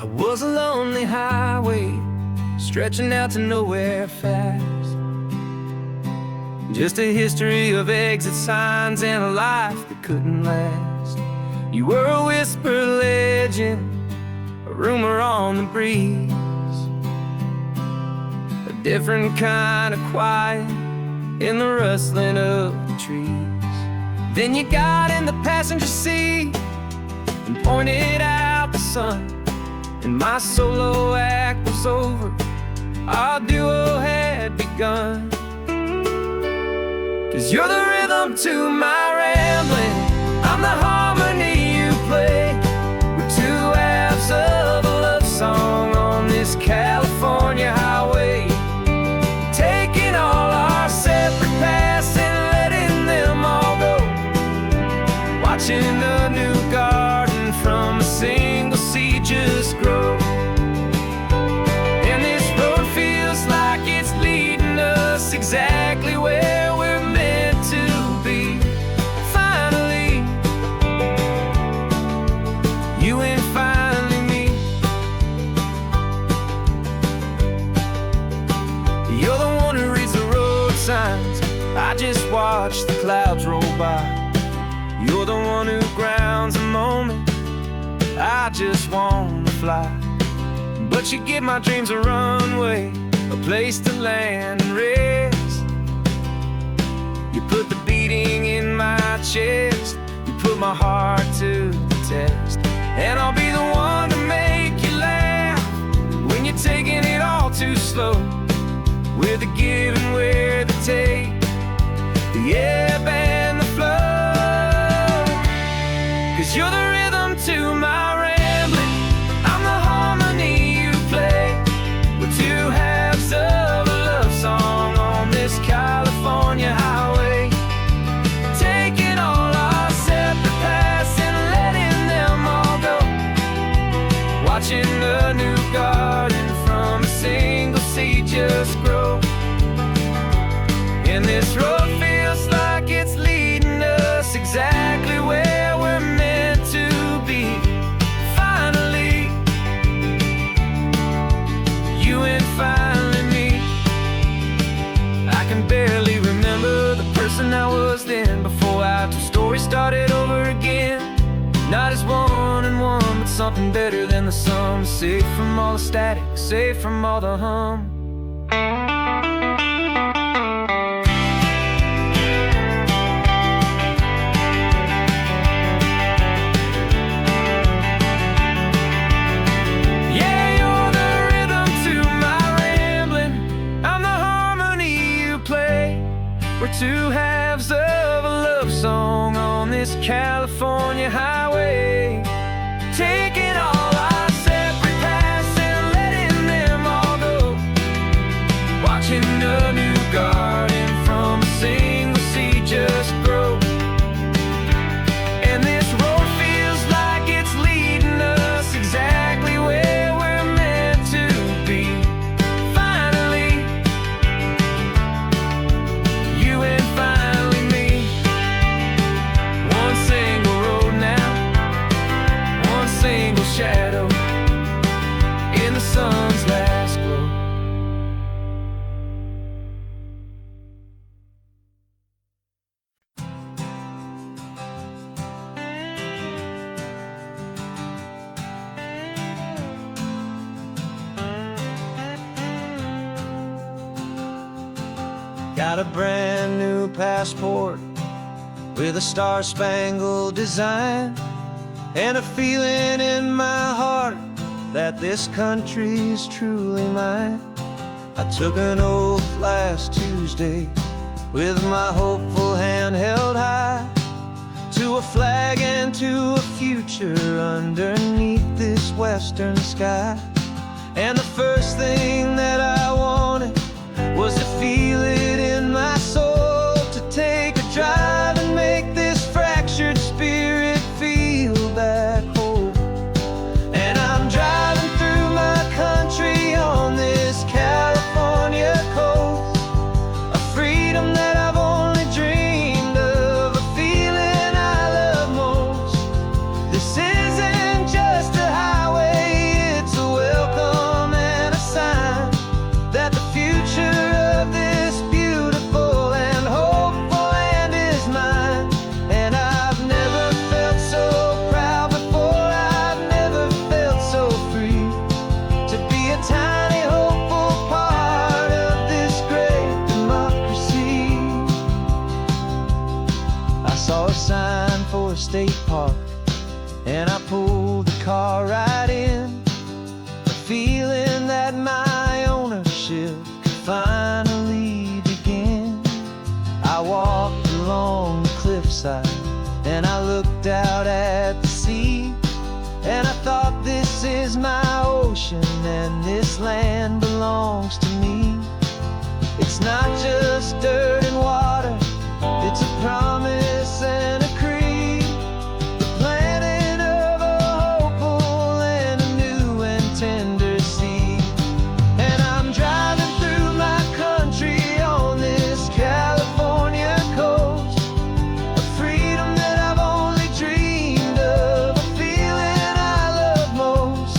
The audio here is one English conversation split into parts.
I was a lonely highway, stretching out to nowhere fast. Just a history of exit signs and a life that couldn't last. You were a whisper legend, a rumor on the breeze, a different kind of quiet in the rustling of the trees. Then you got in the passenger seat and pointed out the sun, and my solo act was over, our duo had begun. 'Cause you're the rhythm to my rambling, I'm the harmony you play. We're two halves of a love song on this California highway, taking all our separate paths and letting them all go, watching the new garden from a single seed just grow. And this road feels like it's leading us exactly where we're meant to be. Finally, you and finally me. You're the one who reads the road signs, I just watch the clouds roll by. You're the one who grounds a moment, I just wanna fly. But you give my dreams a runway, a place to land and rest. You put the beating in my chest, you put my heart to the test. And I'll be the one to make you laugh when you're taking it all too slow. We're the give and we're the take, the ebb and the flow. 'Cause you're the rhythm to my rambling, I'm the harmony you play. We're two halves of a love song on this California highway, taking all our separate paths and letting them all go, watching the new garden from a single seed just grow. And this road feels like it's leading us exactly where we're meant to be. Finally, you and finally me. I can barely remember the person I was then, before our two stories started over again. Not as one and one, but something better than the sum. Safe from all the static, safe from all the hum. We're two halves of a love song on this California highway, taking all our separate paths and letting them all go, watching a new garden from a single seed just grow. And this road feels like it's leading us exactly where we're meant to be. Finally, you and finally me. One single road now, one single shadow in the sun's last glow. Got a brand new passport with a star-spangled design, and a feeling in my heart that this country's truly mine. I took an oath last Tuesday with my hopeful hand held high, to a flag and to a future underneath this western sky. And the first thing that I wanted was to feel it in my soul, to take a drive and make this fractured spirit feel back home. And I'm driving through my country on this California coast, a freedom that I've only dreamed of, a feeling I love most. This isn't just a highway, it's a for a state park, and I pulled the car right in, feeling that my ownership could finally begin. I walked along the cliffside and I looked out at the sea, and I thought, this is my ocean and this land belongs to me. It's not just dirt and water, it's a promise and a creed, the planting of a hopeful and a new and tender seed. And I'm driving through my country on this California coast, a freedom that I've only dreamed of, a feeling I love most.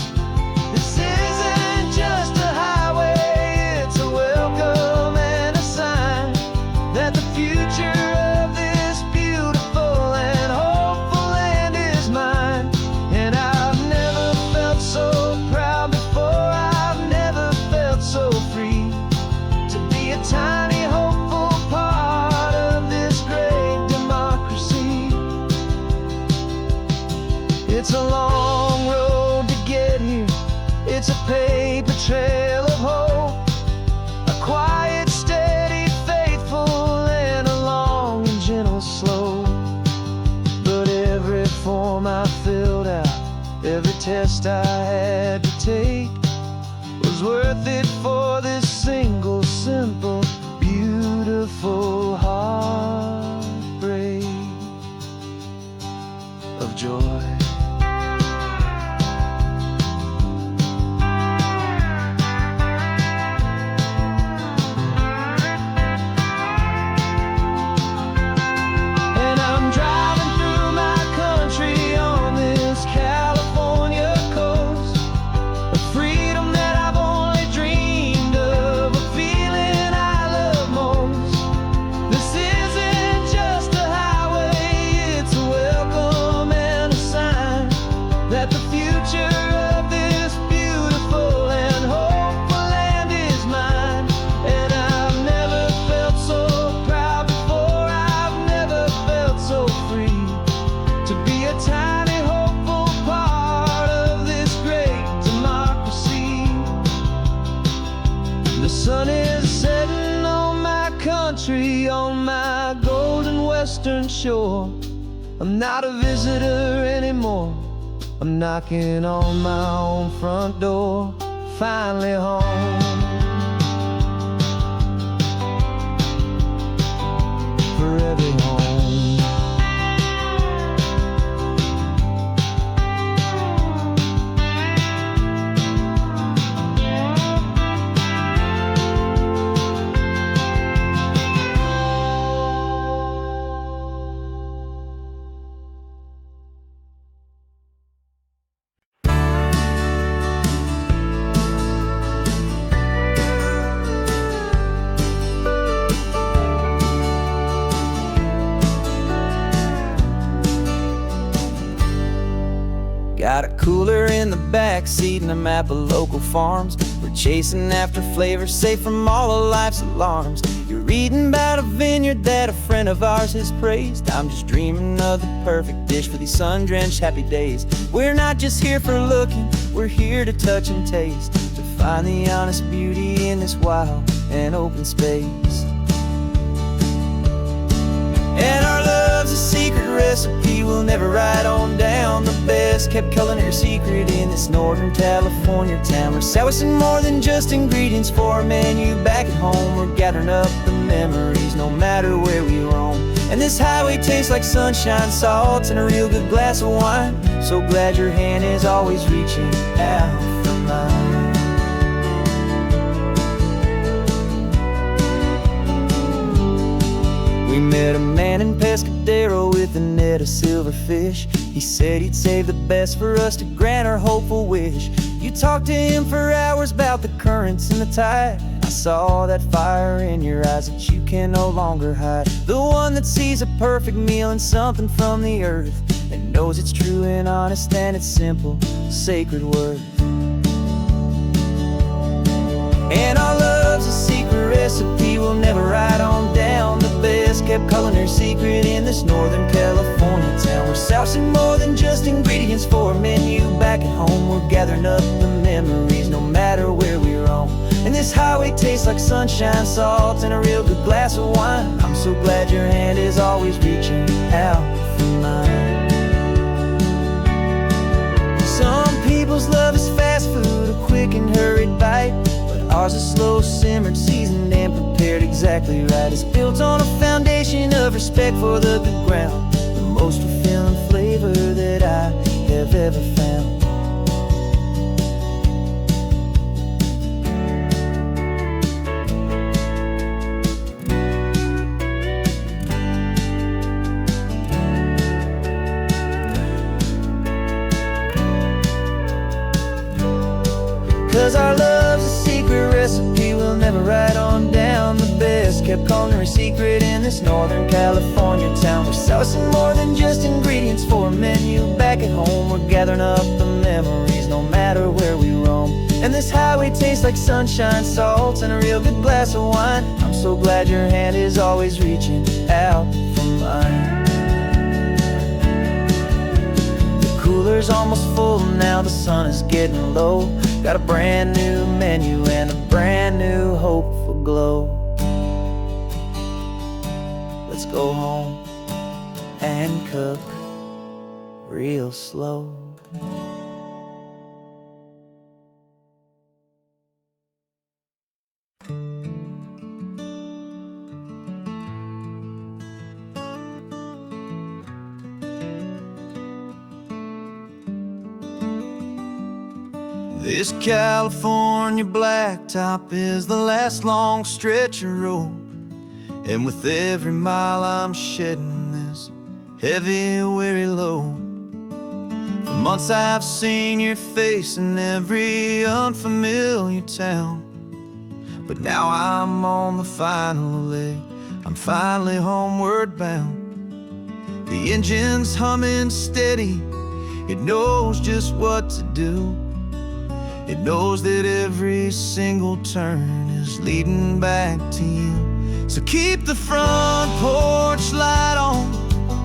This isn't just a highway, it's a welcome and a sign that the future of this beautiful and hopeful land is mine. And I've never felt so proud before, I've never felt so free to be a tiny hopeful part of this great democracy. It's a long road to get here, it's a paper trail of hope, a quiet, steady, faithful, and a long and gentle slope. But every form I filled out, every test I had to take, was worth it for this single, simple, beautiful heartbreak of joy. And I'm driving through my country on this California coast, a freedom that I've only dreamed of, a feeling I love most. This isn't just a highway, it's a welcome and a sign that the future of this beautiful and hopeful land is mine. And I've never felt so proud before, I've never felt so free to be a tiny hopeful part of this great democracy. The sun is setting on my country, on my golden western shore. I'm not a visitor anymore, I'm knocking on my own front door, finally home. For every home. Got a cooler in the back seat and a map of local farms. We're chasing after flavors safe from all of life's alarms. You're reading about a vineyard that a friend of ours has praised. I'm just dreaming of the perfect dish for these sun-drenched happy days. We're not just here for looking, we're here to touch and taste, to find the honest beauty in this wild and open space. And our love's a secret recipe we'll never write on down, the best kept culinary secret in this Northern California town. We're savouring more than just ingredients for a menu back at home. We're gathering up the memories no matter where we roam. And this highway tastes like sunshine, salt, and a real good glass of wine. So glad your hand is always reaching out for mine. We met a man in Pescadero with a net of silverfish. He said he'd save the best for us to grant our hopeful wish. You talked to him for hours about the currents and the tide. I saw that fire in your eyes that you can no longer hide. The one that sees a perfect meal in something from the earth, and knows it's true and honest and it's simple, sacred worth. And our love's a secret recipe we'll never write on down, the best kept culinary secret in this Northern California town. We're saucing more than just ingredients for a menu. Back at home, we're gathering up the memories, no matter where we roam. And this highway tastes like sunshine, salt, and a real good glass of wine. I'm so glad your hand is always reaching out for mine. Some people's love is fast food, a quick and hurried bite, but ours is slow simmered, seasoned, and prepared exactly right. It's built on a foundation of respect for the good ground, the most fulfilling flavor that I have ever found. 'Cause our love's a secret recipe we'll never write on down. The best kept culinary secret in this Northern California town. We're saucing more than just ingredients for a menu. Back at home, we're gathering up the memories, no matter where we roam. And this highway tastes like sunshine, salt, and a real good glass of wine. I'm so glad your hand is always reaching out for mine. Cooler's almost full now, the sun is getting low. Got a brand new menu and a brand new hopeful glow. Let's go home and cook real slow. This California blacktop is the last long stretch of road, and with every mile I'm shedding this heavy, weary load. For months I've seen your face in every unfamiliar town, but now I'm on the final leg, I'm finally homeward bound. The engine's humming steady, it knows just what to do. It knows that every single turn is leading back to you. So keep the front porch light on,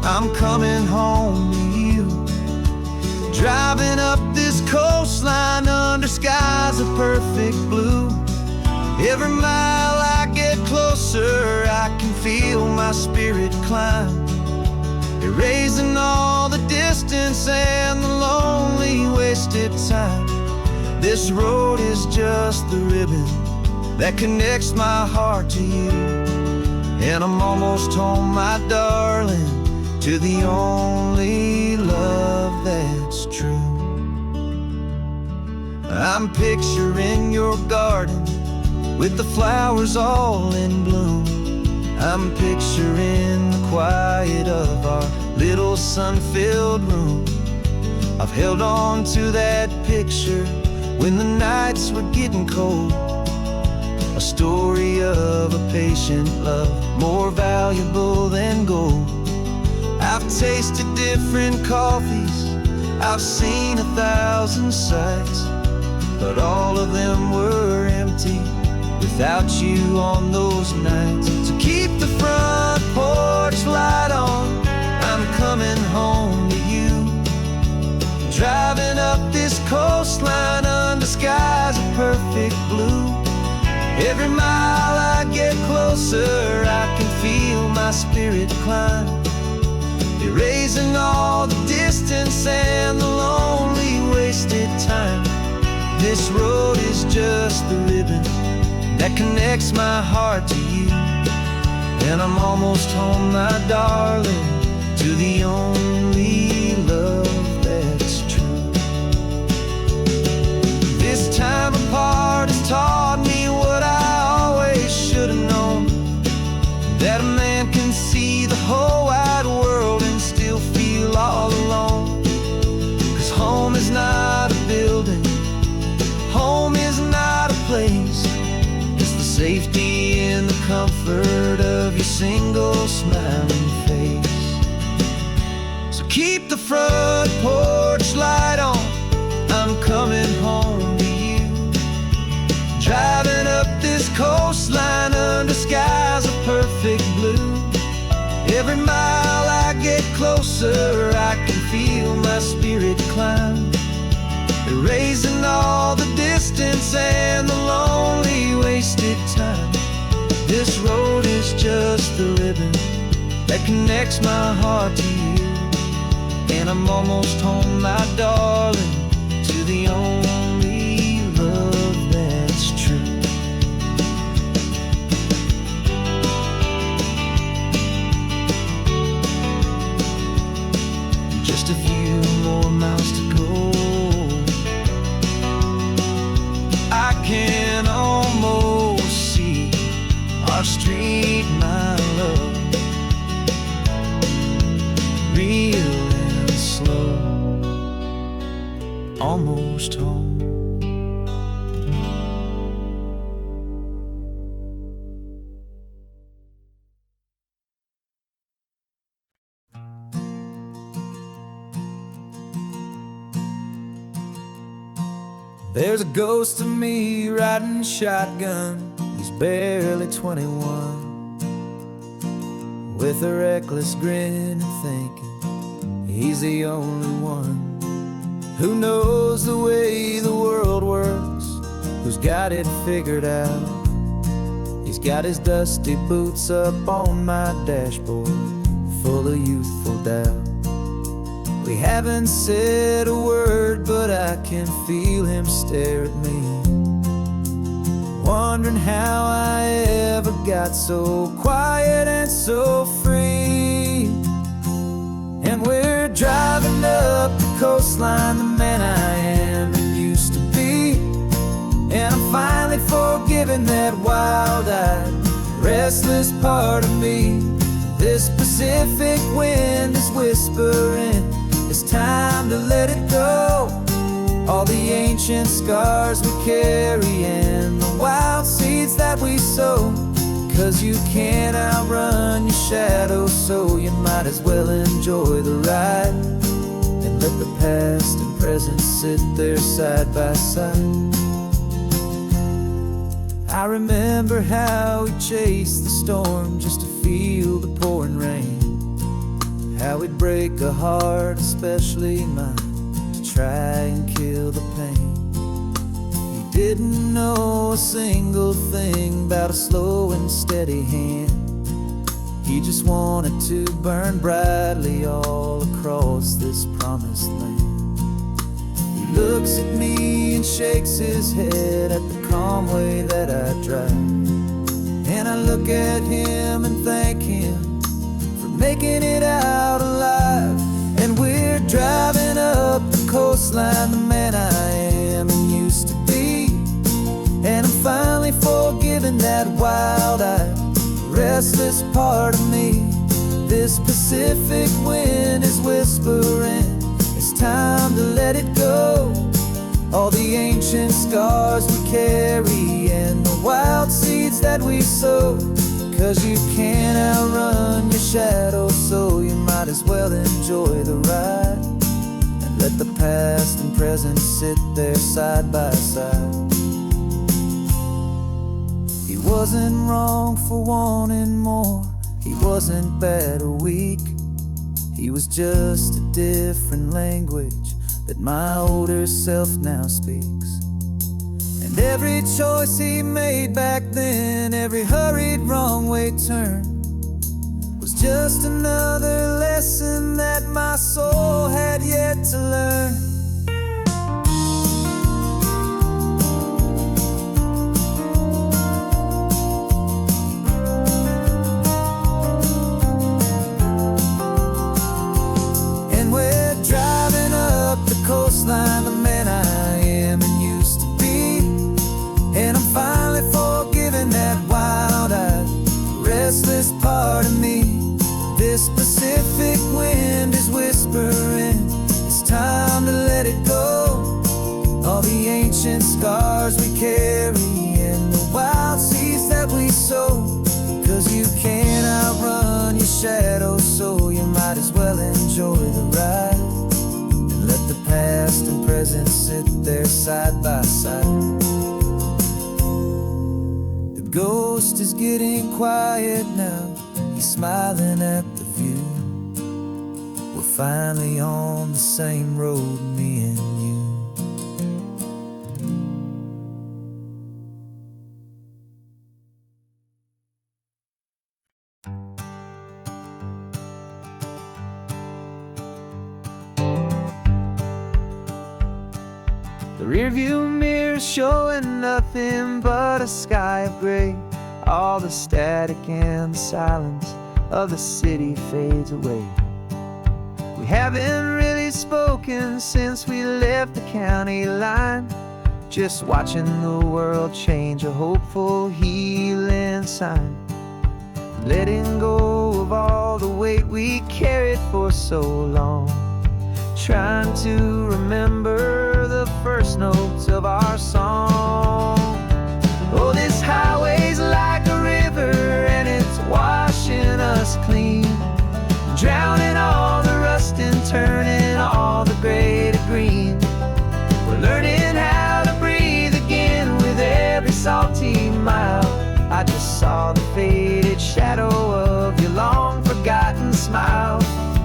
I'm coming home to you. Driving up this coastline under skies of perfect blue. Every mile I get closer, I can feel my spirit climb, erasing all the distance and the lonely wasted time. This road is just the ribbon that connects my heart to you. And I'm almost home, my darling, to the only love that's true. I'm picturing your garden with the flowers all in bloom. I'm picturing the quiet of our little sun-filled room. I've held on to that picture when the nights were getting cold, a story of a patient love, more valuable than gold. I've tasted different coffees, I've seen 1,000 sights, but all of them were empty without you on those nights. So keep the front porch light on, I'm coming home to you. Driving up this coastline under skies of perfect blue. Every mile I get closer, I can feel my spirit climb, erasing all the distance and the lonely wasted time. This road is just the ribbon that connects my heart to you. And I'm almost home, my darling, to the only love that's true. This time apart has taught me what I always should have known, that a man can see the whole wide world and still feel all alone. 'Cause home is not a building, home is not a place, it's the safety and the comfort of your single smiling face. So keep the front porch light on, I'm coming home to you. Driving up this coastline under skies of perfect blue. Every mile I get closer, I can feel climb, erasing all the distance and the lonely wasted time. This road is just the ribbon that connects my heart to you, and I'm almost home, my darling, to the only love that's true. Just a few more miles to go. I can almost see our street, my love, real and slow, almost home. There's a ghost of me riding shotgun. He's barely 21, with a reckless grin and thinking he's the only one who knows the way the world works, who's got it figured out. He's got his dusty boots up on my dashboard, full of youthful doubt. We haven't said a word, but I can feel him stare at me, wondering how I ever got so quiet and so free. And we're driving up the coastline, the man I am and used to be, and I'm finally forgiving that wild-eyed, restless part of me. This Pacific wind is whispering, it's time to let it go. All the ancient scars we carry and the wild seeds that we sow. 'Cause you can't outrun your shadow, so you might as well enjoy the ride and let the past and present sit there side by side. I remember how we chased the storm just to feel the pouring rain, how we'd break a heart, especially mine, to try and kill the pain. He didn't know a single thing about a slow and steady hand. He just wanted to burn brightly all across this promised land. He looks at me and shakes his head at the calm way that I drive, and I look at him and thank him for making it out alive. And we're driving up the coastline, the man I am and used to be, and I'm finally forgiving that wild-eyed, restless part of me. This Pacific wind is whispering, it's time to let it go. All the ancient scars we carry and the wild seeds that we sow. 'Cause you can't outrun your shadow, so you might as well enjoy the ride and let the past and present sit there side by side. He wasn't wrong for wanting more, he wasn't bad or weak. He was just a different language that my older self now speaks. And every choice he made back then, every hurried wrong way turn, was just another lesson that my soul had yet to learn. Coastline, the man I am and used to be, and I'm finally forgiving that wild-eyed, restless part of me. This Pacific wind is whispering, it's time to let it go. All the ancient scars we carry and the wild seeds that we sow. 'Cause you can't outrun your shadow, so you might as well enjoy the ride. Let the past and present sit there side by side. The ghost is getting quiet now, he's smiling at the view. We're finally on the same road, me and you. The rearview mirror showing nothing but a sky of gray. All the static and the silence of the city fades away. We haven't really spoken since we left the county line, just watching the world change, a hopeful healing sign. Letting go of all the weight we carried for so long, trying to remember the first notes of our song. Oh, this highway's like a river and it's washing us clean, drowning all the rust and turning all the gray to green. We're learning how to breathe again with every salty mile. I just saw the faded shadow of your long forgotten smile,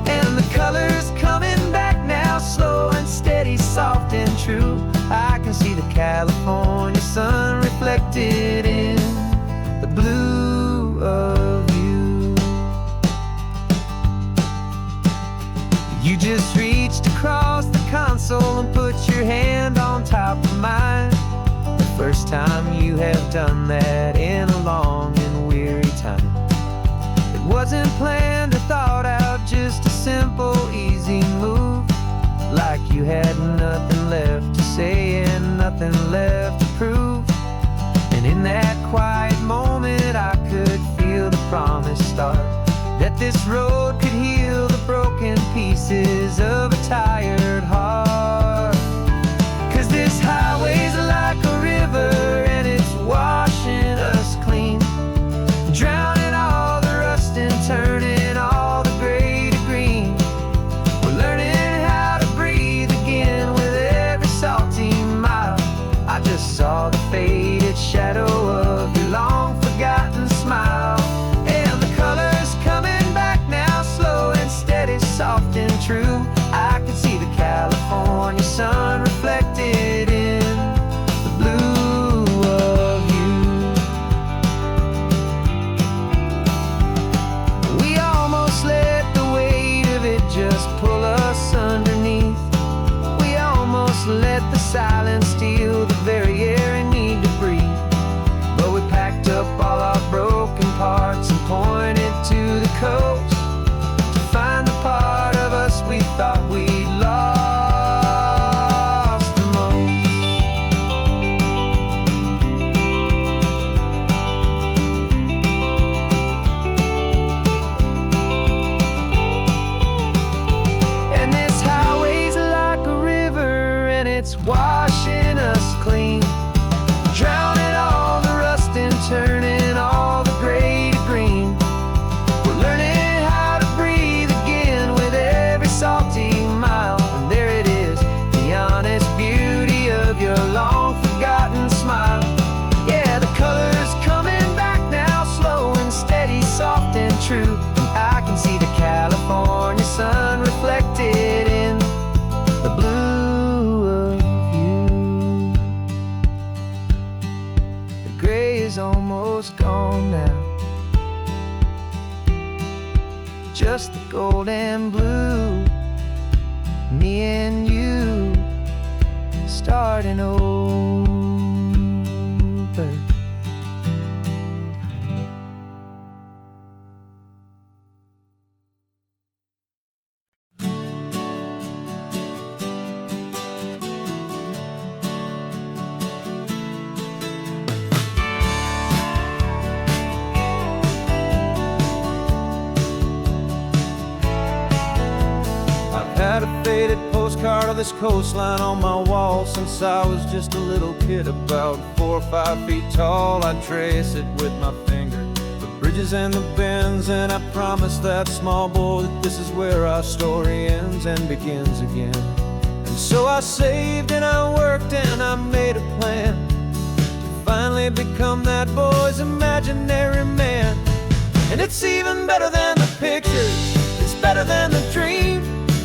and the colors coming back now, slow and steady, soft and true. I can see the California sun reflected in the blue of you. You just reached across the console and put your hand on top of mine. The first time you have done that in a long and weary time. It wasn't planned or thought out, just a simple, easy move. Like you had nothing left to say and nothing left to prove. And in that quiet moment I could feel the promise start, that this road could heal the broken pieces of a tired heart. 'Cause this highway's like a river and it's washing us clean, drowning all the rust and turning all the gray to green. We're learning how to breathe again with every salty mile. I just saw the faded shadow of your long forgotten smile, and the colors coming back now, slow and steady, soft and true. I can see the California sun reflected in the blue of you. We almost let the weight of it just pull us underneath. We almost let the silence steal the very air we need to breathe. But we packed up all our broken parts and pointed to the coast to find the part of us we thought we'd lost the most. And this highway's like a river and it's washing us clean, drowning all the rust and turning all the gray to green. We're learning how to breathe again with every salty mile. And there it is, the honest beauty of your long forgotten smile. Yeah, the colors coming back now, slow and steady, soft and true. I can see the California sun reflected in the blue of you. The gray is almost gone now, just the gold and blue. Me and you starting over. Had a faded postcard of this coastline on my wall since I was just a little kid, about 4 or 5 feet tall. I'd trace it with my finger, the bridges and the bends, and I promised that small boy that this is where our story ends and begins again. And so I saved and I worked and I made a plan to finally become that boy's imaginary man. And it's even better than the pictures, it's better than the dream.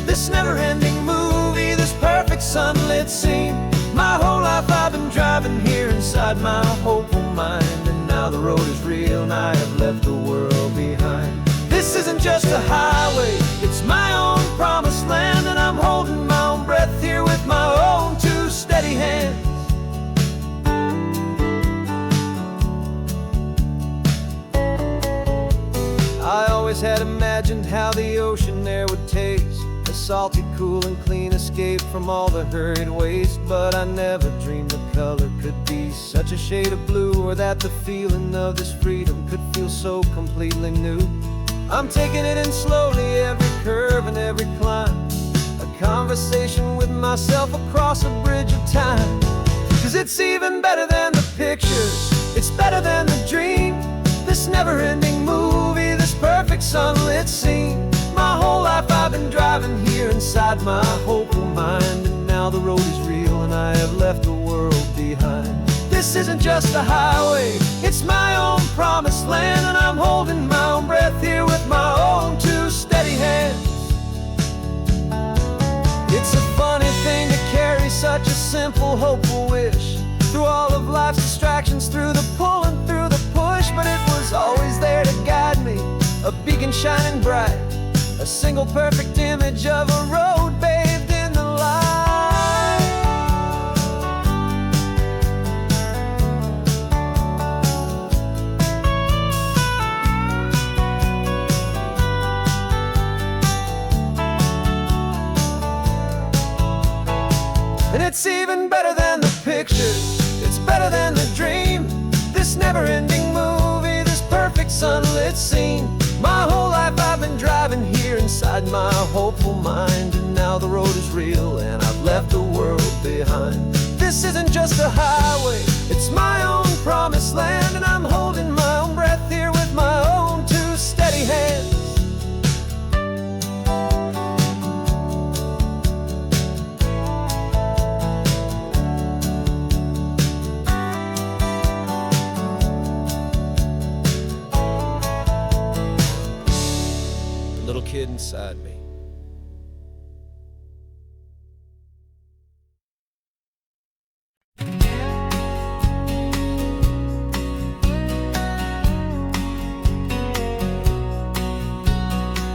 this never-ending movie, this perfect sunlit scene. My whole life I've been driving here inside my hopeful mind, and now the road is real and I have left the world behind. This isn't just a highway, it's my own promised land, and I'm holding my own breath here with my own two steady hands. I always had imagined how the ocean air would taste, a salty, cool and clean escape from all the hurried waste. But I never dreamed the color could be such a shade of blue, or that the feeling of this freedom could feel so completely new. I'm taking it in slowly, every curve and every climb, a conversation with myself across a bridge of time. 'Cause it's even better than the pictures, it's better than the dream, this never-ending movie, this perfect sunlit scene. My whole life I've been driving here inside my hopeful mind, and now the road is real and I have left the world behind. This isn't just a highway, it's my own promised land, and I'm holding my own breath here with my own two steady hands. It's a funny thing to carry such a simple, hopeful wish through all of life's distractions, through the pull and through the push. But it was always there to guide me, a beacon shining bright, a single perfect image of a road bathed in the light. And it's even better than the pictures, it's better than the dream, this never-ending movie, this perfect sunlit scene. My whole life I've been driving here inside my hopeful mind, and now the road is real and I've left the world behind. This isn't just a highway, it's my own promised land, and I'm holding my own breath here with my own two steady hands. Little kid inside me.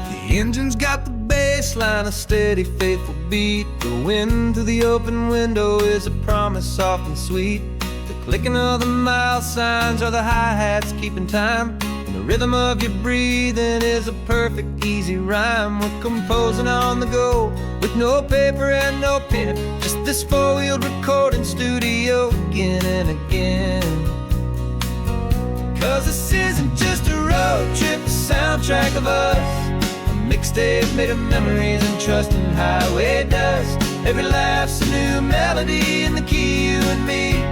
The engine's got the bass line, a steady, faithful beat. The wind through the open window is a promise soft and sweet. The clicking of the mile signs are the hi-hats keeping time. The rhythm of your breathing is a perfect, easy rhyme. We're composing on the go, with no paper and no pen, just this four-wheeled recording studio again and again. 'Cause this isn't just a road trip, the soundtrack of us, a mixtape made of memories and trust in highway dust. Every laugh's a new melody in the key, you and me,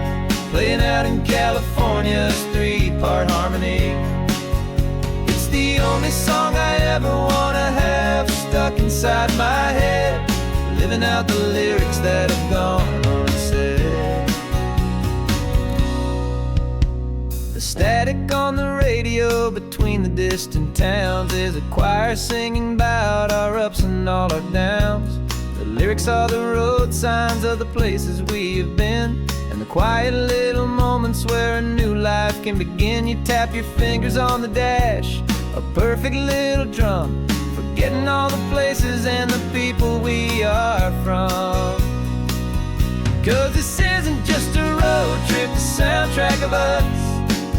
playing out in California's three-part harmony. The only song I ever wanna have stuck inside my head, living out the lyrics that have gone unsaid. The static on the radio between the distant towns is a choir singing about our ups and all our downs. The lyrics are the road signs of the places we have been, and the quiet little moments where a new life can begin. You tap your fingers on the dash, a perfect little drum, forgetting all the places and the people we are from. 'Cause this isn't just a road trip, the soundtrack of us,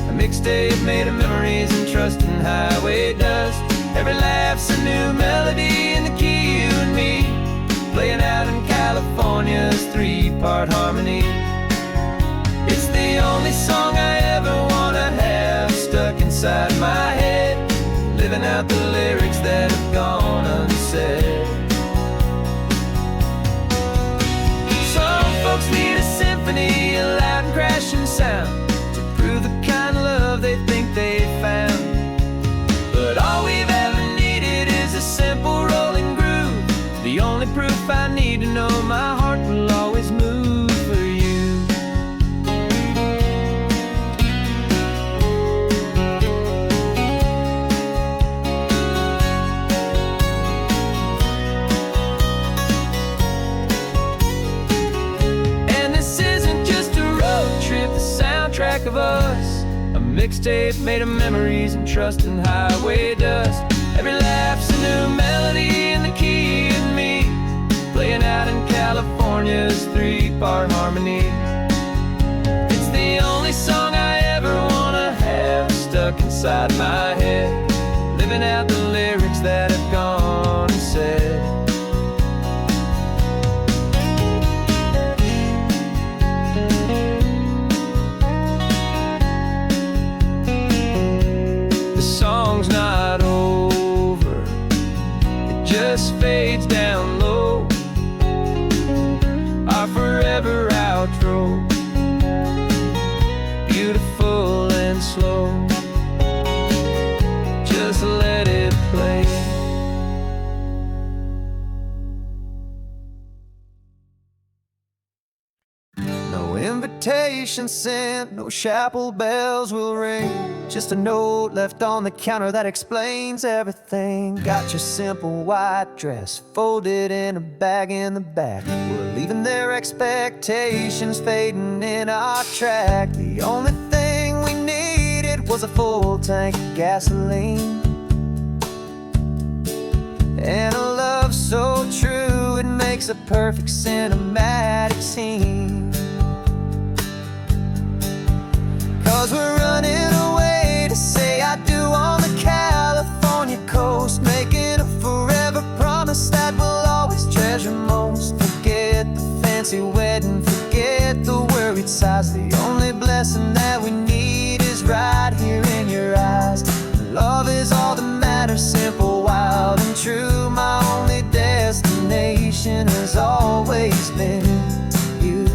a mixtape made of memories and trust in highway dust. Every laugh's a new melody in the key, you and me, playing out in California's three-part harmony. It's the only song I ever wanna have stuck inside my head, living out the lyrics that have gone unsaid. Some folks need a symphony, a loud and crashing sound, to prove the kind of love they think they found. But all we've ever needed is a simple rolling groove, the only proof I need to know my heart will always move for you. back of us, a mixtape made of memories and trust and highway dust. Every laugh's a new melody in the key and me, playing out in California's 3-part harmony. It's the only song I ever wanna have stuck inside my head, living out the lyrics that have gone and said. The song's not over, it just fades down low, our forever outro, beautiful and slow. Just let it play. No invitation sent, no chapel bells will ring, just a note left on the counter that explains everything. Got your simple white dress folded in a bag in the back. We're leaving their expectations fading in our track. The only thing we needed was a full tank of gasoline, and a love so true it makes a perfect cinematic scene. 'Cause we're running away to say I do on the California coast, making a forever promise that we'll always treasure most. Forget the fancy wedding, forget the worried sighs. The only blessing that we need is right here in your eyes. Love is all that matters, simple, wild and true. My only destination has always been you.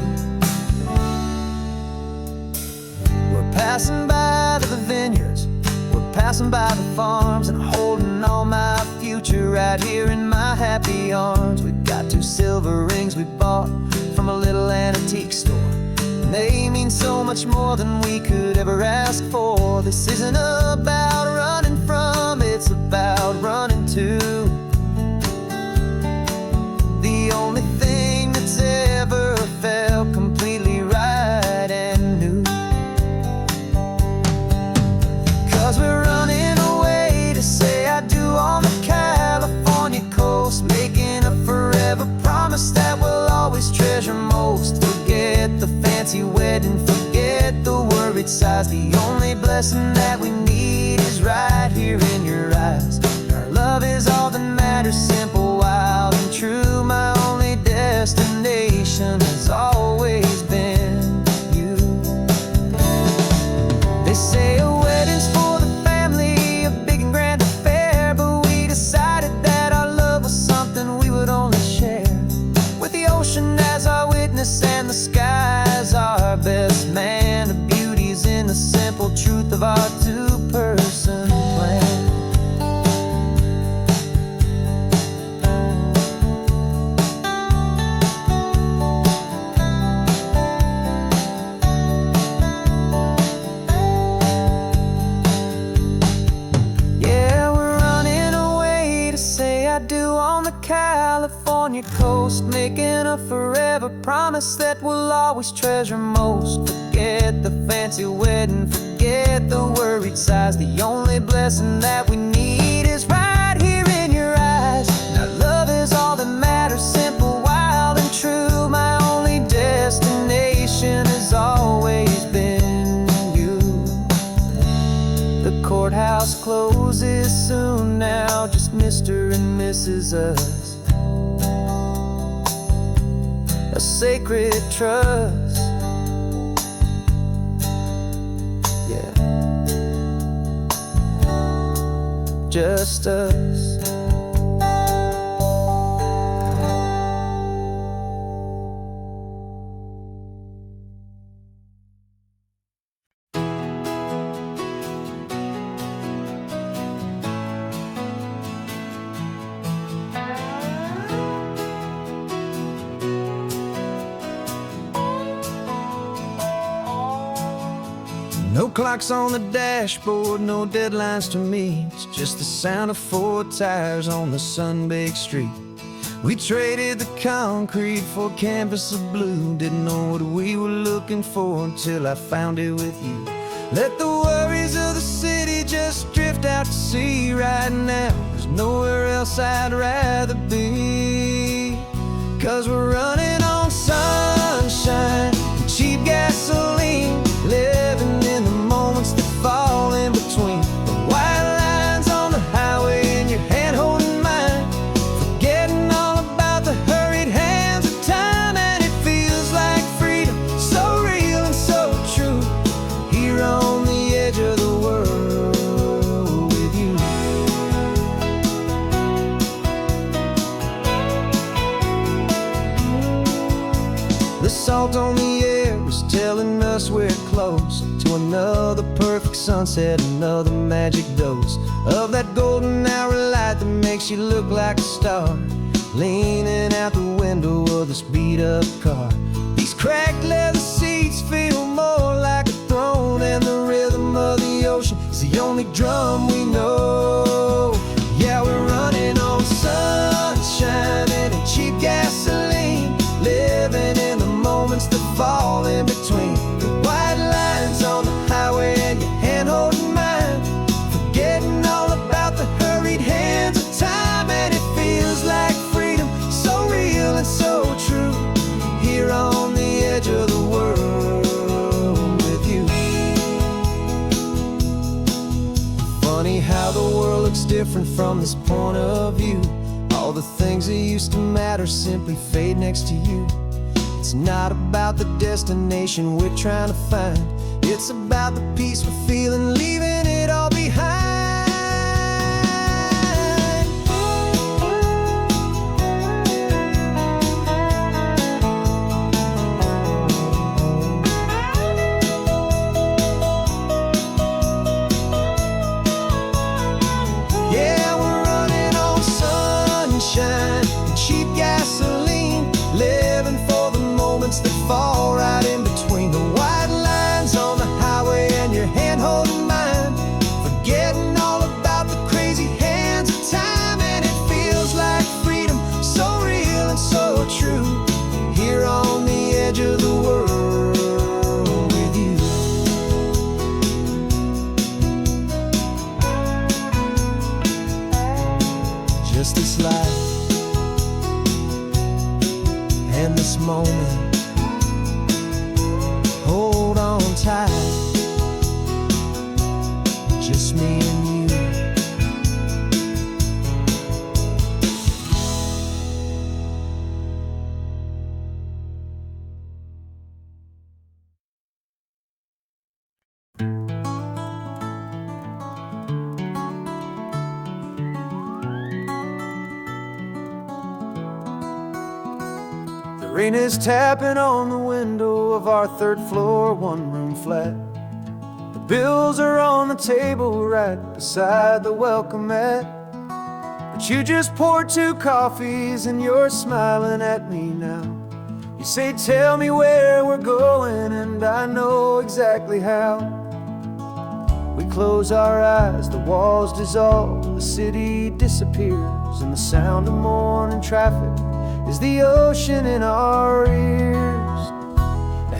We're passing by the vineyards, we're passing by the farms, and holding on my future right here in my happy arms. We've got 2 silver rings we bought from a little antique store, and they mean so much more than we could ever ask for. This isn't about running from, it's about running to the only thing that's ever felt completely right and new. 'Cause we're running away to say I do on the California coast, making a forever promise that we'll always treasure most. Forget the fancy wedding, forget the worried sighs. The only blessing that we need is right here in your eyes. Our love is all that matters, simple, wild and true. My only destination has always been you. They say a wedding's for the family, a big and grand affair, but we decided that our love was something we would only share with the ocean as our witness and the sky as our best man. The beauty's in the simple truth of our 2-person plan. Yeah, we're running away to say I do on the California coast, making a forever promise that we'll always treasure most. Forget the fancy wedding, forget the worried sighs. The only blessing that we need is right here in your eyes. Now love is all that matters, simple, wild and true. My only destination has always been you. The courthouse closes soon now, just Mr. and Mrs. Us, a sacred trust. Yeah, just us. No clocks on the dashboard, no deadlines to meet. It's just the sound of 4 tires on the sun-baked street. We traded the concrete for a canvas of blue. Didn't know what we were looking for until I found it with you. Let the worries of the city just drift out to sea right now. There's nowhere else I'd rather be. 'Cause we're running on sunshine and cheap gasoline, living in the moments that fall in between. The white lines on the highway and your hand holding mine, forgetting all about the hurried hands of time. And it feels like freedom, so real and so true, here on the edge of the world with you. The salt on the air is telling us we're close to another perfect sunset, another magic dose of that golden hour light that makes you look like a star, leaning out the window of this beat-up car. These cracked leather seats feel more like a throne, and the rhythm of the ocean is the only drum we know. Yeah, we're running on sunshine and cheap gasoline, living in the moments that fall in between. The white lines on the highway and your hand holding mine, forgetting all about the hurried hands of time. And it feels like freedom, so real and so true, here on the edge of the world with you. Funny how the world looks different from this point of view. All the things that used to matter simply fade next to you. It's not about the destination we're trying to find, it's about the peace we're feeling, leaving it all behind. Yeah, we're running on sunshine and cheap gasoline, living for the moments that fall right in between. The white lines on the highway and your hand holding mine, forgetting all about the crazy hands of time. And it feels like freedom, so real and so true, here on the edge of the world with you. Just this life and this moment, hold on tight, just me and you. The rain is tapping on the window of our third floor, one-room flat. The bills are on the table right beside the welcome mat. But you just poured 2 coffees and you're smiling at me now. You say, tell me where we're going, and I know exactly how. We close our eyes, the walls dissolve, the city disappears, and the sound of morning traffic is the ocean in our ears.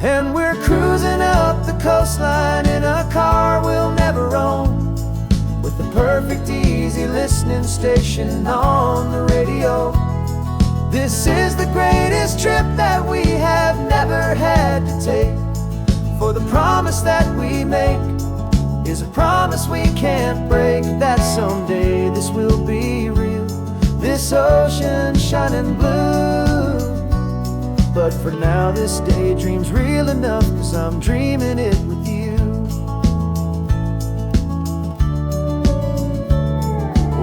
And we're cruising up the coastline in a car we'll never own, with the perfect easy listening station on the radio. This is the greatest trip that we have never had to take, for the promise that we make is a promise we can't break, that someday this will be real, this ocean shining blue. But for now this daydream's real enough, 'cause I'm dreaming it with you.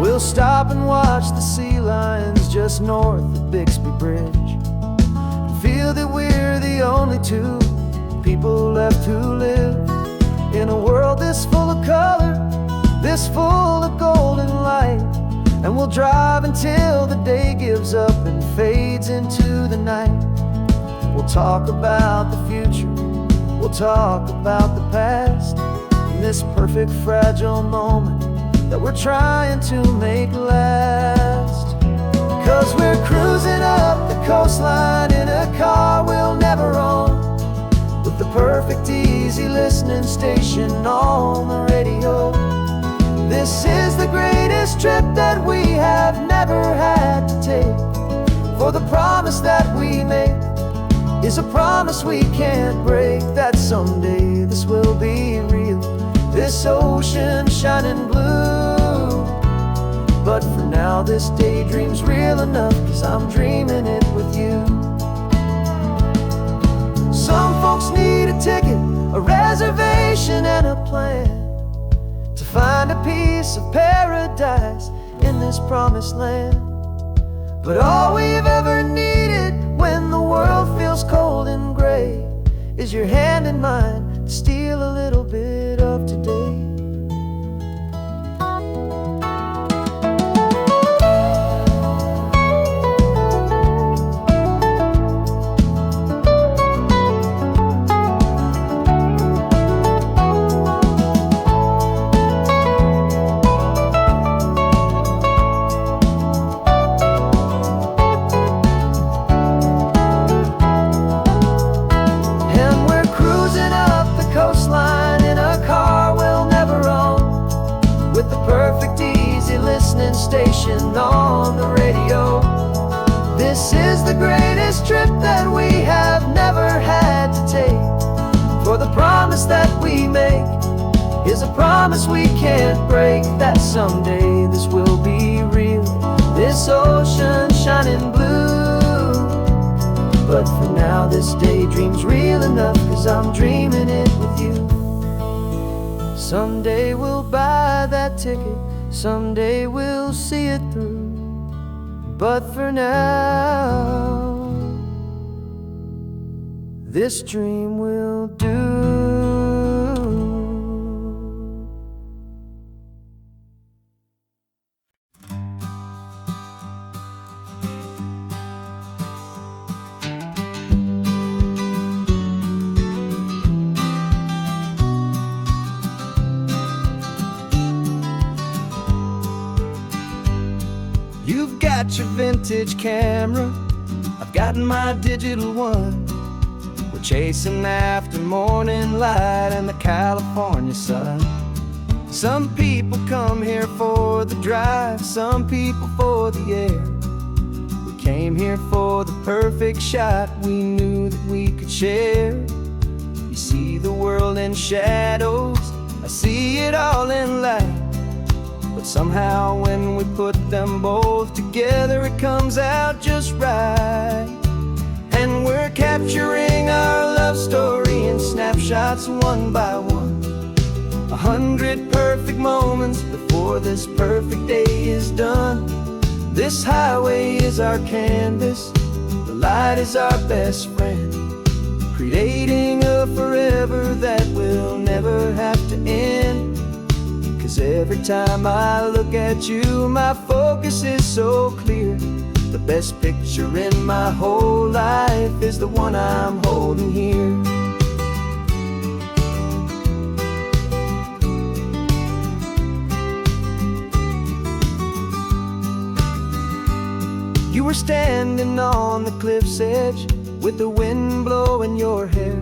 We'll stop and watch the sea lions just north of Bixby Bridge, and feel that we're the only 2 people left who live in a world this full of color, this full of golden light. And we'll drive until the day gives up and fades into the night. We'll talk about the future, we'll talk about the past, in this perfect fragile moment that we're trying to make last. 'Cause we're cruising up the coastline in a car we'll never own, with the perfect easy listening station on the radio. This is the greatest trip that we have never had to take, for the promise that we make is a promise we can't break, that someday this will be real, this ocean shining blue. But for now this daydream's real enough, 'cause I'm dreaming it with you. Some folks need a ticket, a reservation and a plan to find a piece of paradise in this promised land. But all we've ever needed when the world feels cold and gray is your hand in mine to steal a little bit of today. Station on the radio. This is the greatest trip that we have never had to take, for the promise that we make is a promise we can't break, that someday this will be real, this ocean shining blue. But for now this daydream's real enough, 'cause I'm dreaming it with you. Someday we'll buy that ticket, someday we'll see it through, but for now this dream will do. You've got your vintage camera, I've got my digital one. We're chasing after morning light and the California sun. Some people come here for the drive, some people for the air. We came here for the perfect shot we knew that we could share. You see the world in shadows, I see it all in light. But somehow when we put them both together, it comes out just right. And we're capturing our love story in snapshots one by one, 100 perfect moments before this perfect day is done. This highway is our canvas, the light is our best friend, creating a forever that will never have to end. 'Cause every time I look at you, my focus is so clear. The best picture in my whole life is the one I'm holding here. You were standing on the cliff's edge with the wind blowing your hair,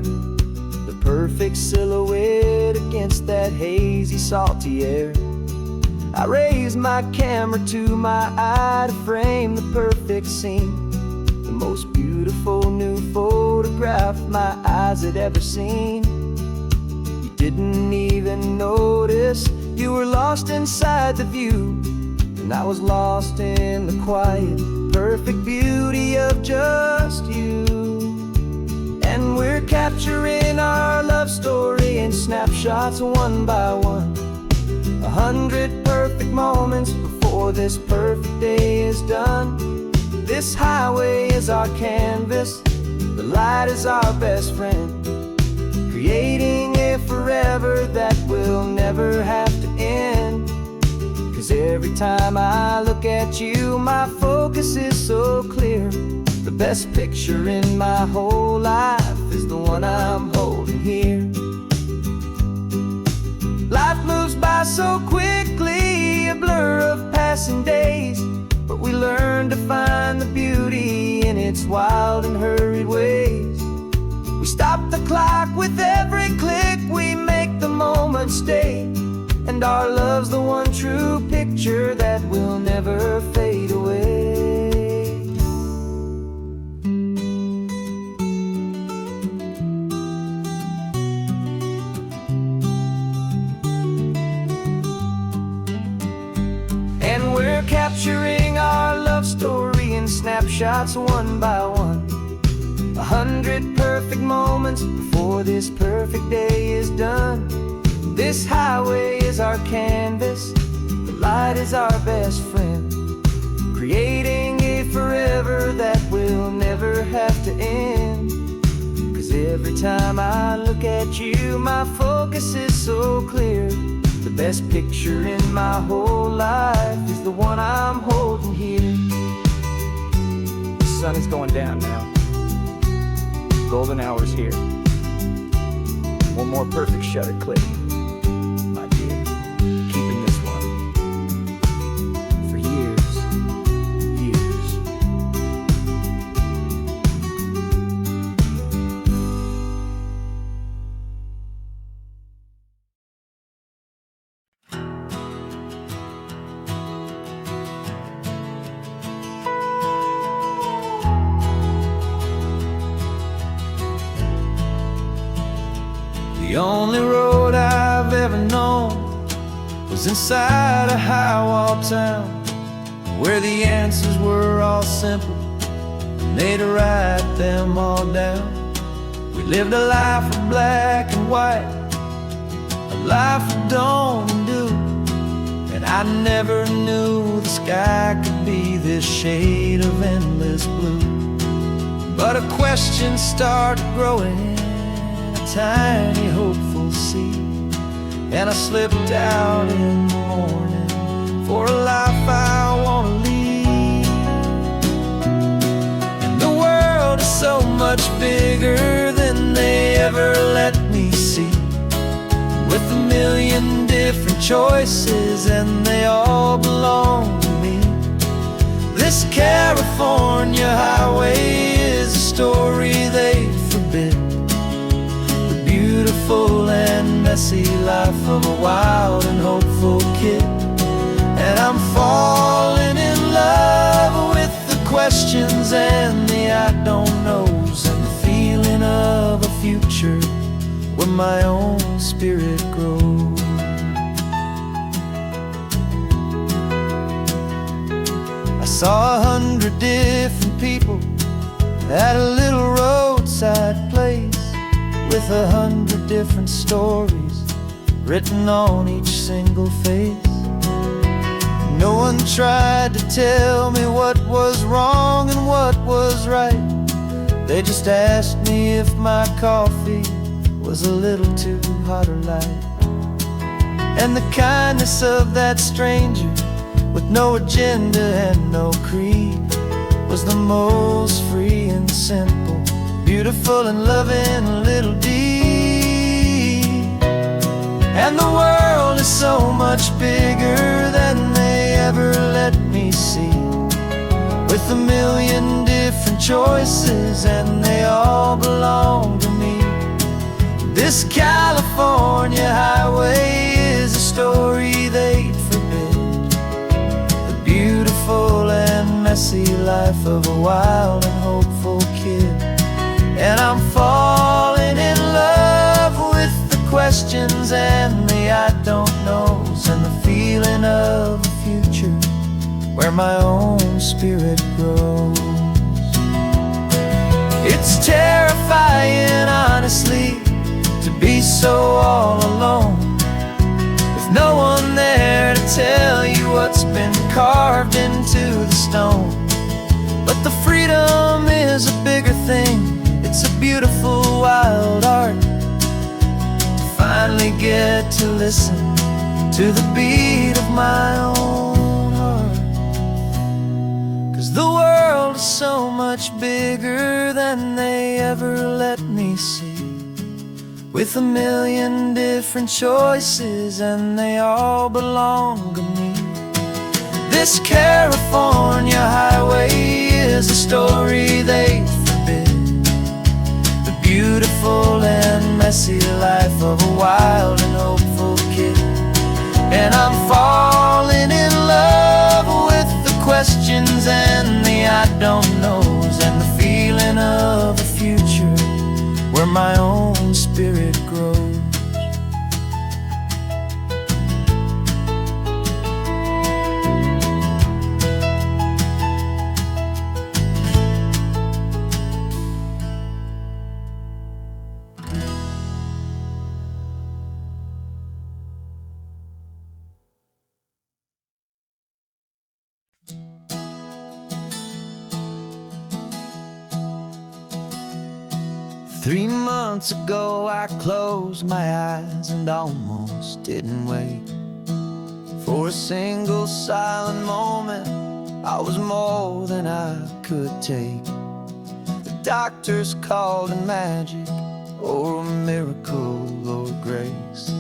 the perfect silhouette against that hazy, salty air. I raised my camera to my eye to frame the perfect scene, the most beautiful new photograph my eyes had ever seen. You didn't even notice you were lost inside the view, and I was lost in the quiet, perfect beauty of just you. And we're capturing our love story in snapshots one by one, 100 perfect moments before this perfect day is done. This highway is our canvas, the light is our best friend, creating a forever that will never have to end. 'Cause every time I look at you, my focus is so clear. The best picture in my whole life is the one I'm holding here. Life moves by so quickly, a blur of passing days, but we learn to find the beauty in its wild and hurried ways. We stop the clock with every click, we make the moment stay. And our love's the one true picture that will never fade away. And we're capturing our love story in snapshots one by one. 100 perfect moments before this perfect day is done. This highway is our canvas, the light is our best friend, creating a forever that will never have to end. 'Cause every time I look at you, my focus is so clear. The best picture in my whole life is the one I'm holding here. The sun is going down now. Golden hour's here. One more perfect shutter click. My dear, keeping this one for years, years. The only road I've ever known was inside a high-wall town, where the answers were all simple and they'd write them all down. We lived a life of black and white, a life of dawn and dew, and I never knew the sky could be this shade of endless blue. But a question started growing, tiny hopeful seed, and I slipped out in the morning for a life I want to lead. And the world is so much bigger than they ever let me see, with a million different choices and they all belong to me. This California highway is a story they forbid, beautiful and messy life of a wild and hopeful kid. And I'm falling in love with the questions and the I don't knows, and the feeling of a future where my own spirit grows. I saw 100 different people at a little roadside place, with 100 different stories written on each single face. No one tried to tell me what was wrong and what was right. They just asked me if my coffee was a little too hot or light. And the kindness of that stranger, with no agenda and no creed, was the most free and simple, beautiful and loving little deed. And the world is so much bigger than they ever let me see, with a million different choices and they all belong to me. This California highway is a story they'd forbid, the beautiful and messy life of a wild and hopeful kid. And I'm falling in love with the questions and the I don't knows, and the feeling of a future where my own spirit grows. It's terrifying, honestly, to be so all alone, with no one there to tell you what's been carved into the stone. But the freedom is a bigger thing, it's a beautiful wild art, to finally get to listen to the beat of my own heart. 'Cause the world is so much bigger than they ever let me see, with a million different choices and they all belong to me. This California highway is a story they forbid, the beautiful and messy life of a wild and hopeful kid. And I'm falling in love with the questions and the I don't knows, and the feeling of a future where my own spirit grows. Three months ago I closed my eyes and almost didn't wait for a single silent moment. I was more than I could take. The doctors called it magic, or a miracle, or grace.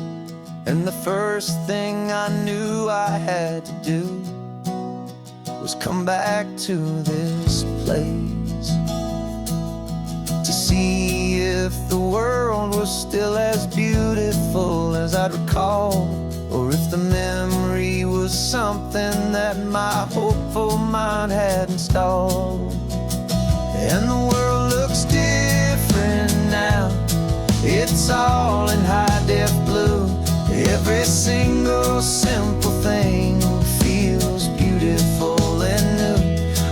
And the first thing I knew I had to do was come back to this place, to see if the world was still as beautiful as I'd recall, or if the memory was something that my hopeful mind had installed. And the world looks different now, it's all in high-def blue. Every single simple thing feels beautiful and new.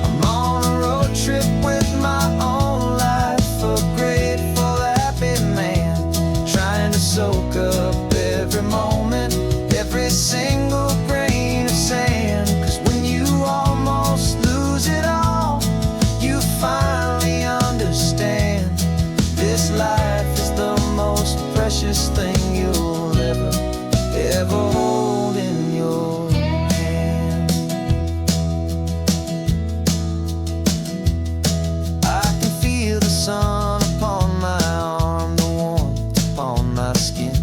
I'm on a road trip with my own life, a grateful, happy man, trying to soak up every moment, every single grain of sand. 'Cause when you almost lose it all, you finally understand this life is the most precious thing you'll ever hold in your hand. I can feel the sun upon my arm, the warmth upon my skin,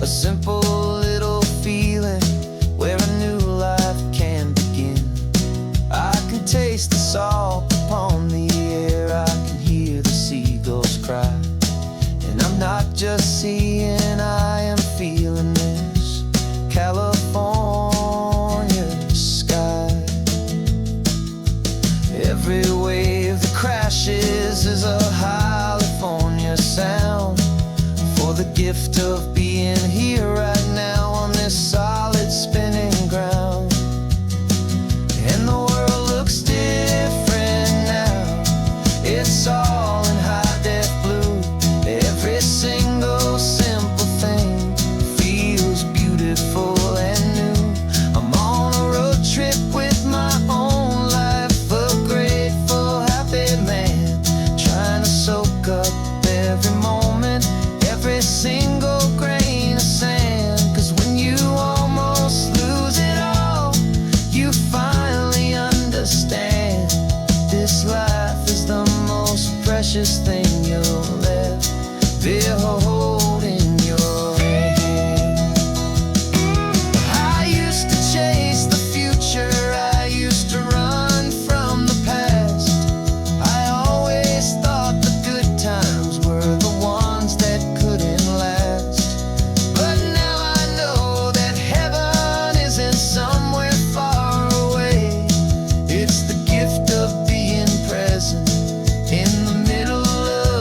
a simple little feeling where a new life can begin. I can taste the salt upon the air, I can hear the seagulls cry, and I'm not just seeing, I am feeling this California sky. Every wave that crashes is a California sound, for the gift of being here right now on this solid spinning ground. And the world looks different now, it's all in high-def blue. Every single simple thing feels beautiful and new. I'm on a road trip with my own life, a grateful, happy man, trying to soak up every moment, every single grain of sand. 'Cause when you almost lose it all, you finally understand this life is the most precious thing you'll ever hold in your hand. I used to chase the future, I used to run from the past. I always thought the good times were the ones that couldn't last. But now I know that heaven isn't somewhere far away. It's the gift of being present in the middle of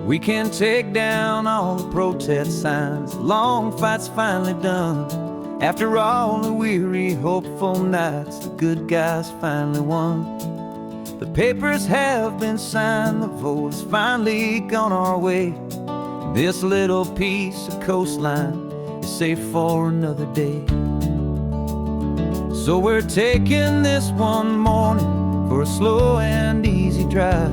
We can take down all the protest signs. Long fight's finally done. After all the weary, hopeful nights, the good guys finally won. The papers have been signed, the vote has finally gone our way. This little piece of coastline is safe for another day. So we're taking this one morning for a slow and easy drive,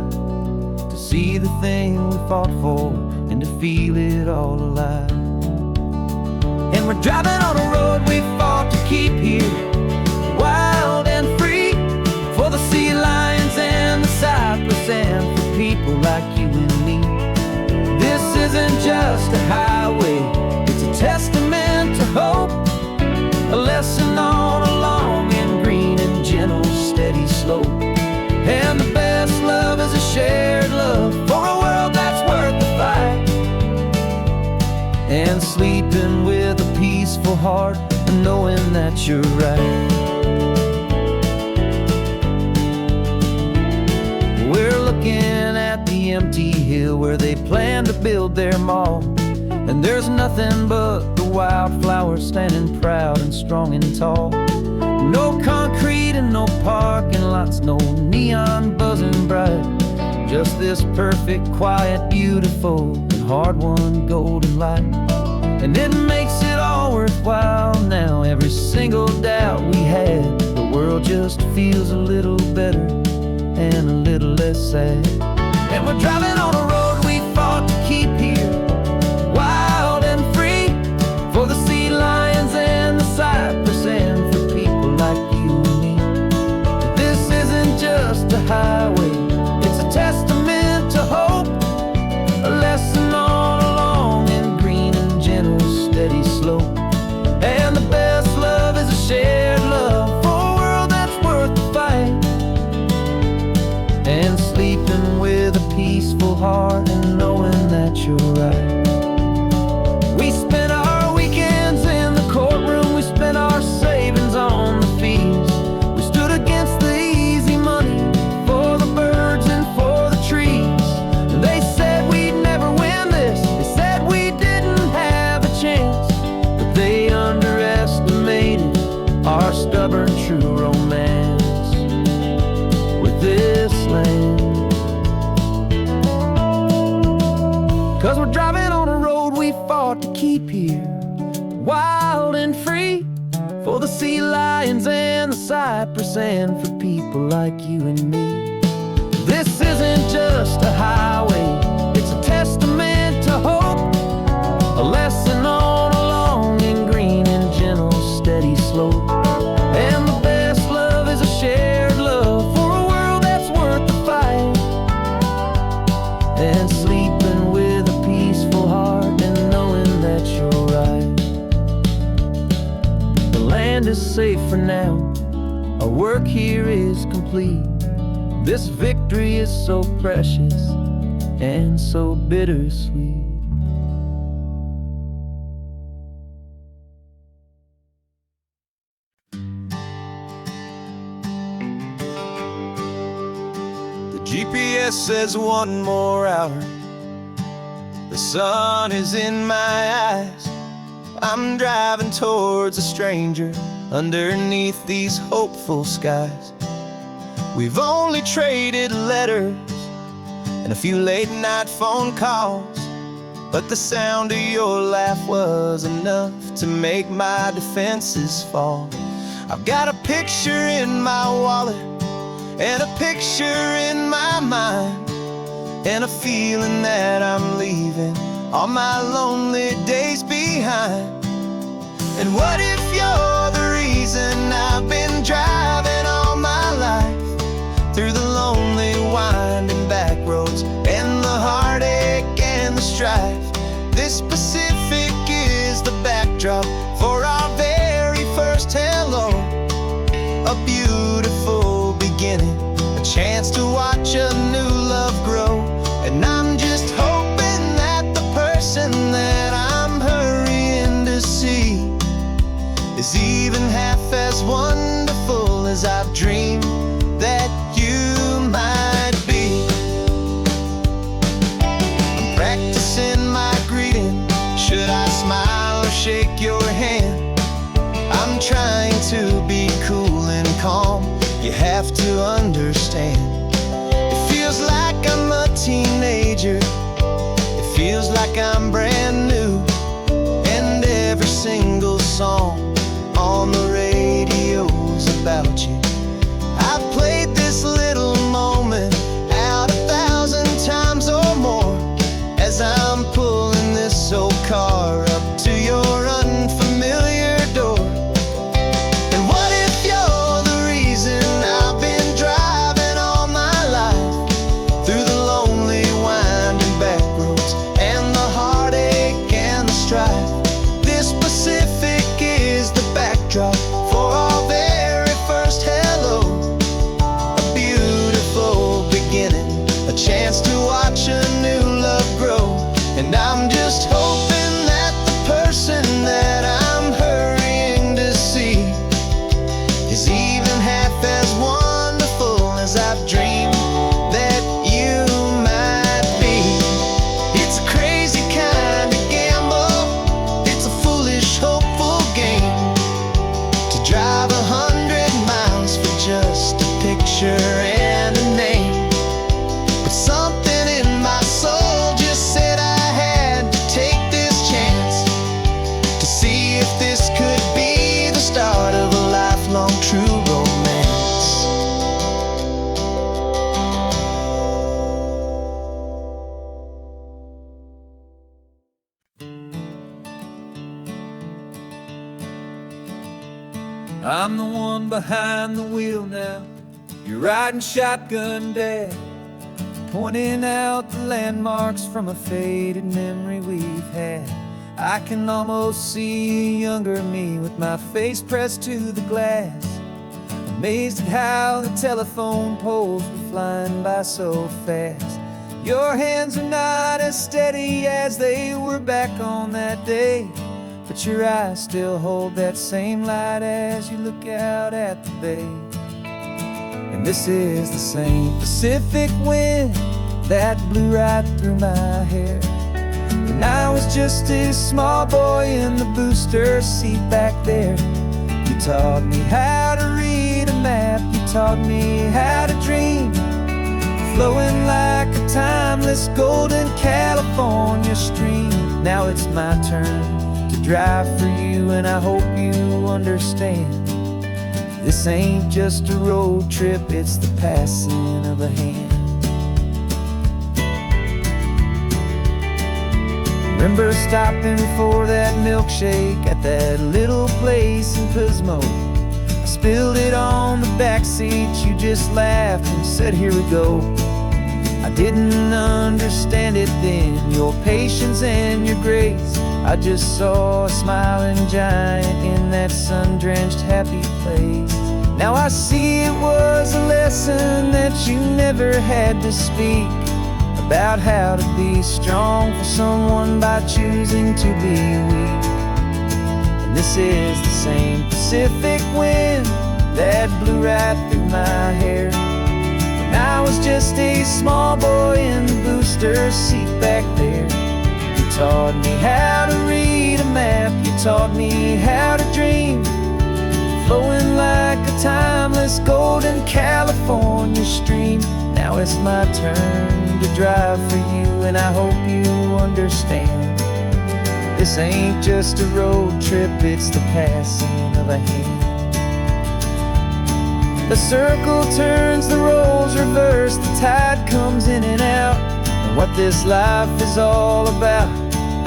to see the thing we fought for and to feel it all alive. And we're driving on a road we fought to keep here, wild and free, for the sea lions and the cypress and for people like you and me. This isn't just a highway, it's a testament to hope, a lesson on a long and green and gentle steady slope. And the best love is a shared love for a world that's worth the fight, and sleeping with a peaceful heart and knowing that you're right. We're looking at the empty hill where they plan to build their mall, and there's nothing but the wildflowers standing proud and strong and tall. No concrete and no parking lots, no neon buzzing bright, just this perfect, quiet, beautiful, and hard-won golden light. And it makes it all worthwhile now. Every single doubt we had, the world just feels a little better and a little less sad. And we're driving on a road we fought to keep here, wild and free, for the sea lions and the cypress and for people like you and me. This isn't just a highway, it's a testament to hope, a lesson on a long and green and gentle steady slope. And the best love is a shared love for a world that's worth the fight, and sleeping with a peaceful heart and knowing that you're right. We spent our weekends in the courtroom, we spent our savings on the fees. We stood against the easy money for the birds and for the trees. And they said we'd never win this, they said we didn't have a chance, but they underestimated our stubborn true romance with this land. 'Cause we're driving on a road we fought to keep here, wild and free, for the sea lions and the cypress and for people like you and me. This isn't just a highway, it's a testament to hope, a lesson on a long and green and gentle steady slope. And the best love is a shared love for a world that's worth the fight, and sleeping with a peaceful heart and knowing that you're right. The land is safe for now, our work here is complete. This victory is so precious and so bittersweet. The GPS says one more hour, the sun is in my eyes. I'm driving towards a stranger underneath these hopeful skies. We've only traded letters and a few late night phone calls, but the sound of your laugh was enough to make my defenses fall. I've got a picture in my wallet and a picture in my mind, and a feeling that I'm leaving all my lonely days behind. And what if you're the reason I've been driving all my life, through the lonely winding back roads and the heartache and the strife? This Pacific is the backdrop for our very first hello, a beautiful beginning, a chance to watch a new love grow. And I'm just hoping that the person that I'm hurrying to see is even half as wonderful as I've dreamed that you might be. I'm as I've dreamed that you might be. It's a crazy kind of gamble, it's a foolish, hopeful game, to drive 100 miles for just a picture and a name. But something in my soul just said I had to take this chance, to see if this could be the start of a lifelong true romance. I'm the one behind the wheel now, you're riding shotgun, Dad, pointing out the landmarks from a faded memory we've had. I can almost see a younger me with my face pressed to the glass, amazed at how the telephone poles were flying by so fast. Your hands are not as steady as they were back on that day, but your eyes still hold that same light as you look out at the bay. And this is the same Pacific wind that blew right through my hair when I was just a small boy in the booster seat back there. You taught me how to read a map, you taught me how to dream, flowing like a timeless golden California stream. Now it's my turn to drive for you, and I hope you understand, this ain't just a road trip, it's the passing of a hand. Remember stopping for that milkshake at that little place in Pismo? I spilled it on the back seat, you just laughed and said, here we go. I didn't understand it then, your patience and your grace. I just saw a smiling giant in that sun-drenched happy place. Now I see it was a lesson that you never had to speak, about how to be strong for someone by choosing to be weak. And this is the same Pacific wind that blew right through my hair when I was just a small boy in the booster seat back there. You taught me how to read a map, you taught me how to dream, flowing like a timeless golden California stream. Now it's my turn to drive for you, and I hope you understand, this ain't just a road trip, it's the passing of a hand. The circle turns, the roles reverse, the tide comes in and out, and what this life is all about,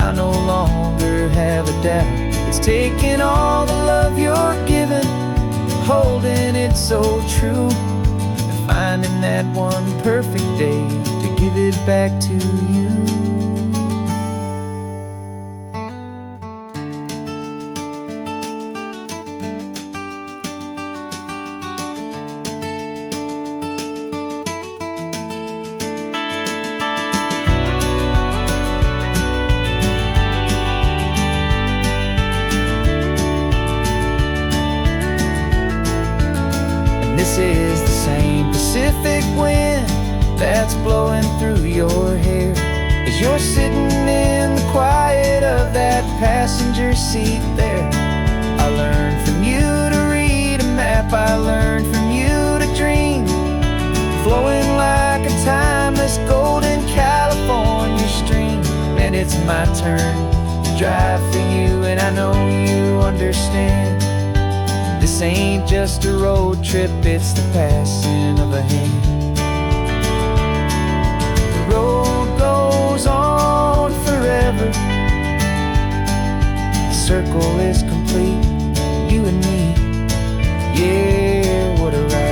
I no longer have a doubt. It's taking all the love you're giving, holding it so true, and finding that one perfect day to give it back to you. This is the same Pacific wind that's blowing through your hair as you're sitting in the quiet of that passenger seat there. I learned from you to read a map, I learned from you to dream, flowing like a timeless golden California stream. And it's my turn to drive for you, and I know you understand, this ain't just a road trip, it's the passing of a hand. The road goes on forever, the circle is complete, you and me, yeah, what a ride.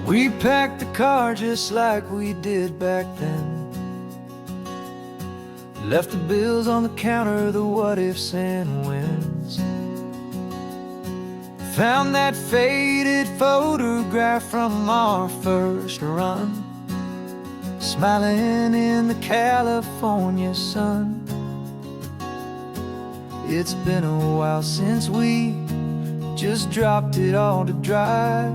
We packed the car just like we did back then, left the bills on the counter, the what ifs and whens. Found that faded photograph from our first run, smiling in the California sun. It's been a while since we just dropped it all to dry.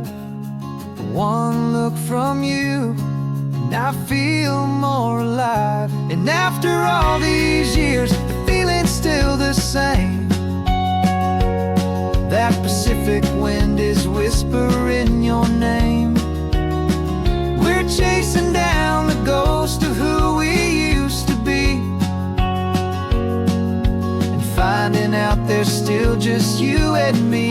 One look from you and I feel more alive. And after all these years, the feeling's still the same. That Pacific wind is whispering your name. We're chasing down the ghost of who we used to be, and finding out there's still just you and me.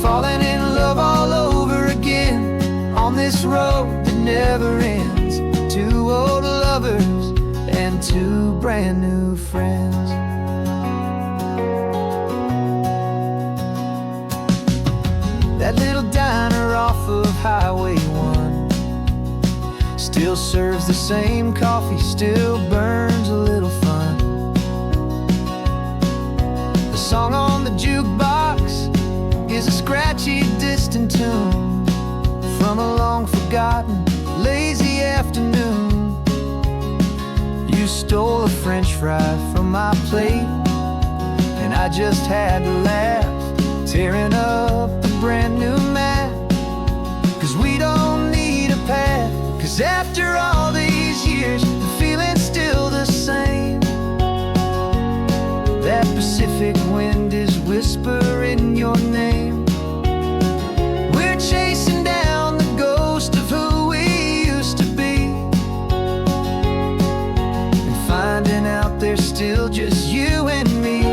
Falling in love all over again on this road that never ends. Two old lovers and two brand new friends. That little diner off of Highway 1 still serves the same coffee, still burns a little fun. The song on the jukebox is a scratchy, distant tune from a long-forgotten, lazy afternoon. You stole a French fry from my plate, and I just had to laugh, tearing up the brand new map. 'Cause we don't need a path, 'cause after all these years, the feeling's still the same. That Pacific wind is whispering your name. We're chasing down the ghost of who we used to be, and finding out there's still just you and me.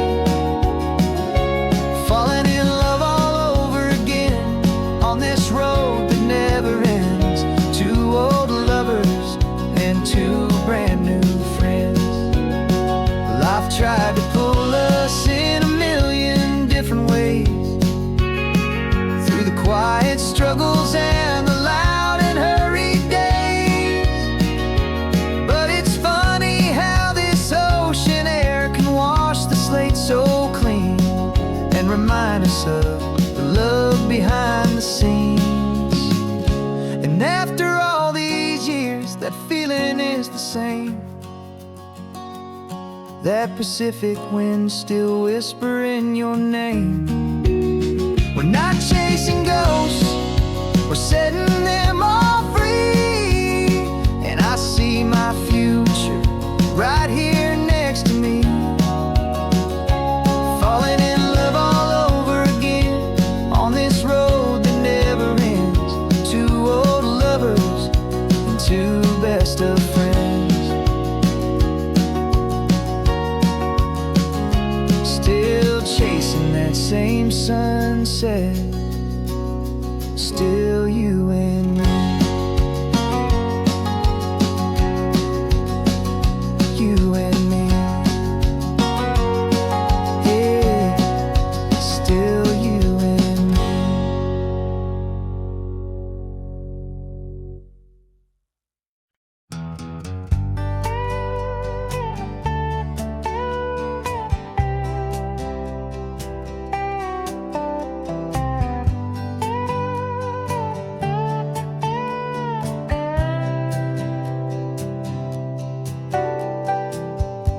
Falling in love all over again on this road that never ends. Two old lovers and two brand new friends. Life tried to pull us in a million different ways, through the quiet struggles and the loud and hurried days. But it's funny how this ocean air can wash the slate so clean, and remind us of the love behind the scenes. And after all these years, that feeling is the same. That Pacific wind still whispering your name. We're not chasing ghosts, we're setting them all free. And I see my future right here next to me. Falling in love all over again on this road that never ends. Two old lovers and two best of friends. Still chasing that same sunset, still you and me. You and me. Yeah, still you and me.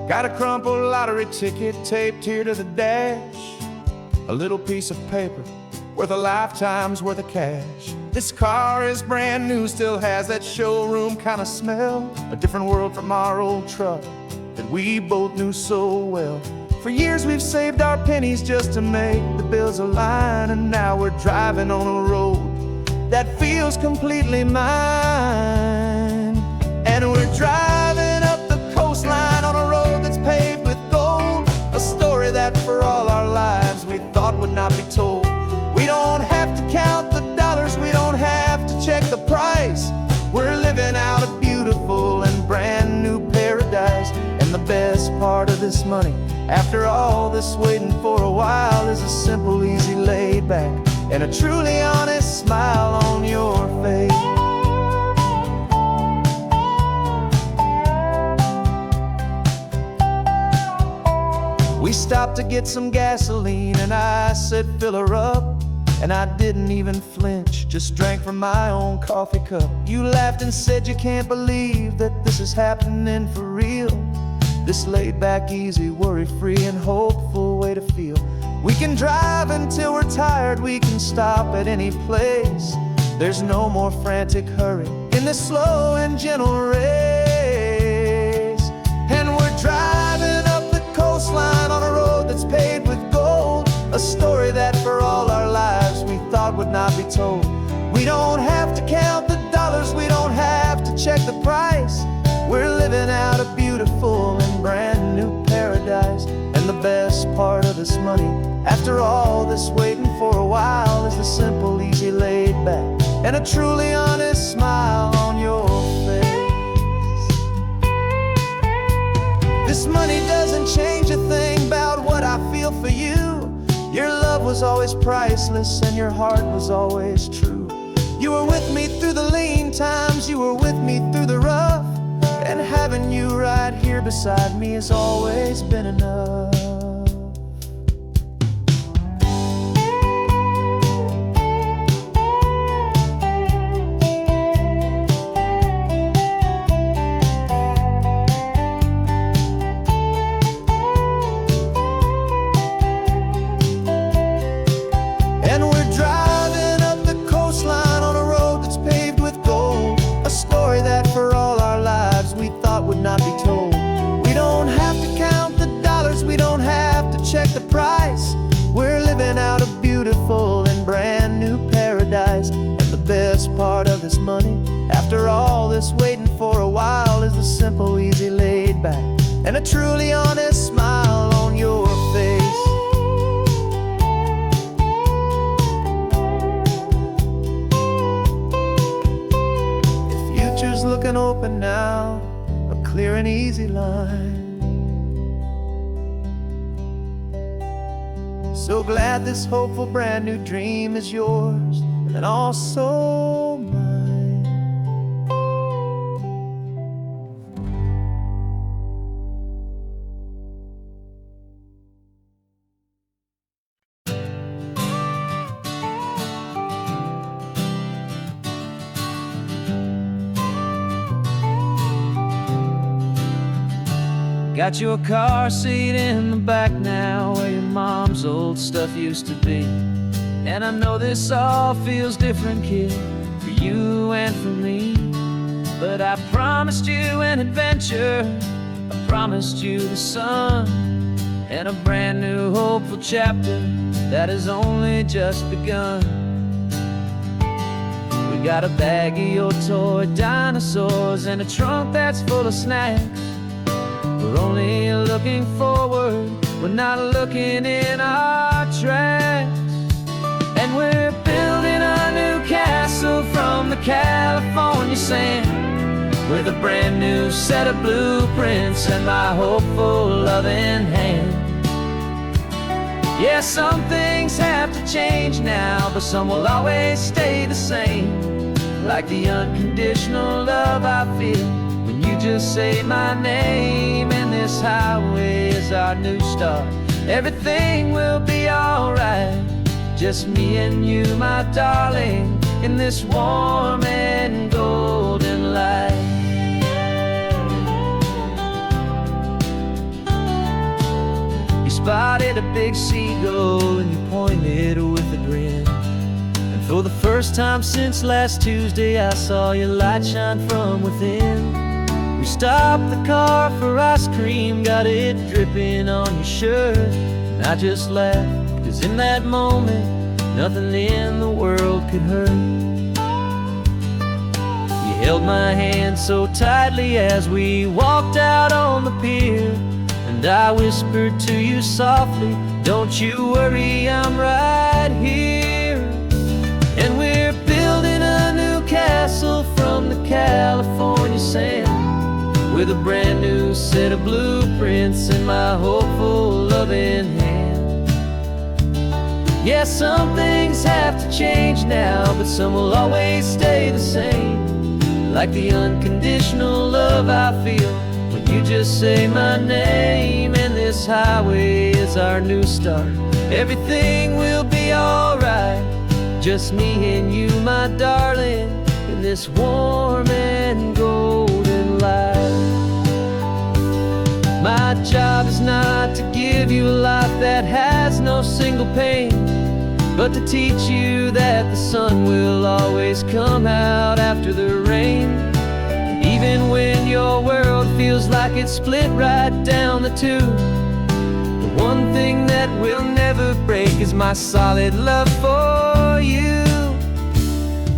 Got a crumpled lottery ticket taped here to the dash, a little piece of paper worth a lifetime's worth of cash. This car is brand new, still has that showroom kind of smell, a different world from our old truck that we both knew so well. For years we've saved our pennies just to make the bills align, and now we're driving on a road that feels completely mine. And we're driving up the coastline on a road that's paved with gold, a story that for all our lives we thought would not be told. We don't have to count the dollars, we don't have to check the price. We're living out a beautiful and brand new paradise. And the best part of this money, after all this waiting for a while, is a simple, easy, laid back, and a truly honest smile on your face. We stopped to get some gasoline, and I said, fill her up. And I didn't even flinch, just drank from my own coffee cup. You laughed and said you can't believe that this is happening for real. This laid back, easy, worry-free and hopeful way to feel. We can drive until we're tired, we can stop at any place. There's no more frantic hurry in this slow and gentle race. And we're driving up the coastline on a road that's paved with gold, a story that for all our lives we thought would not be told. We don't have to count the dollars, we don't have to check the price. We're living out a beautiful and brand new paradise. And the best part of this money, after all this waiting for a while, is the simple, easy, laid back, and a truly honest smile on your face. This money doesn't change a thing about what I feel for you. Your love was always priceless and your heart was always true. You were with me through the lean times, you were with me through the rough, and having you right here beside me has always been enough. Not be told. We don't have to count the dollars, we don't have to check the price. We're living out a beautiful and brand new paradise. And the best part of this money, after all this waiting for a while, is the simple, easy, laid back, and a truly honest smile on your face. The future's looking open now, clear and easy line. So glad this hopeful brand new dream is yours and also mine. Got your car seat in the back now, where your mom's old stuff used to be. And I know this all feels different, kid, for you and for me. But I promised you an adventure, I promised you the sun, and a brand new hopeful chapter that has only just begun. We got a bag of your toy dinosaurs and a trunk that's full of snacks. We're only looking forward, we're not looking in our tracks. And we're building a new castle from the California sand, with a brand new set of blueprints and my hopeful loving hand. Yeah, some things have to change now, but some will always stay the same. Like the unconditional love I feel when you just say my name. And this highway is our new start, everything will be alright. Just me and you, my darling, in this warm and golden light. You spotted a big seagull and you pointed with a grin. And for the first time since last Tuesday, I saw your light shine from within. We stopped the car for ice cream, got it dripping on your shirt. And I just laughed, 'cause in that moment, nothing in the world could hurt. You held my hand so tightly as we walked out on the pier, and I whispered to you softly, don't you worry, I'm right here. And we're building a new castle from the California sand, with a brand new set of blueprints in my hopeful loving hand. Yeah, some things have to change now, but some will always stay the same. Like the unconditional love I feel when you just say my name. And this highway is our new start. Everything will be alright. Just me and you, my darling, in this warm and golden light. My job is not to give you a life that has no single pain, but to teach you that the sun will always come out after the rain. And even when your world feels like it's split right down the tube, the one thing that will never break is my solid love for you.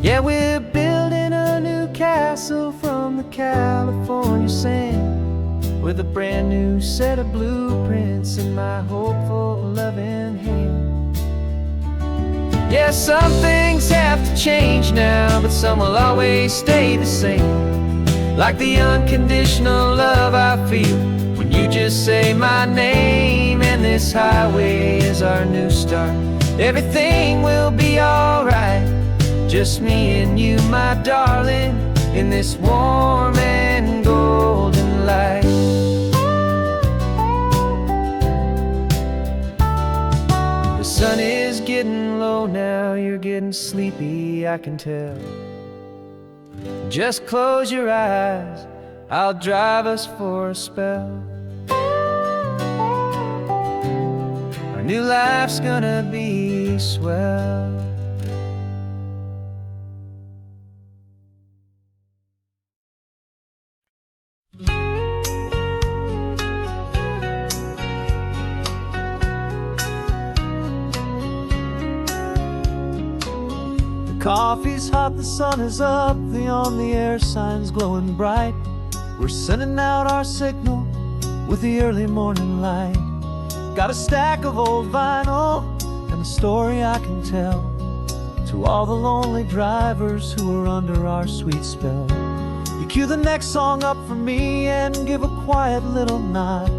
Yeah, we're building a new castle from the California sand, with a brand new set of blueprints in my hopeful, loving hand. Yeah, some things have to change now, but some will always stay the same. Like the unconditional love I feel when you just say my name. And this highway is our new start. Everything will be alright. Just me and you, my darling, in this warm and golden light. The sun is getting low now, you're getting sleepy, I can tell. Just close your eyes, I'll drive us for a spell. Our new life's gonna be swell. Coffee's hot, the sun is up, the on-the-air sign's glowing bright. We're sending out our signal with the early morning light. Got a stack of old vinyl and a story I can tell to all the lonely drivers who are under our sweet spell. You cue the next song up for me and give a quiet little nod.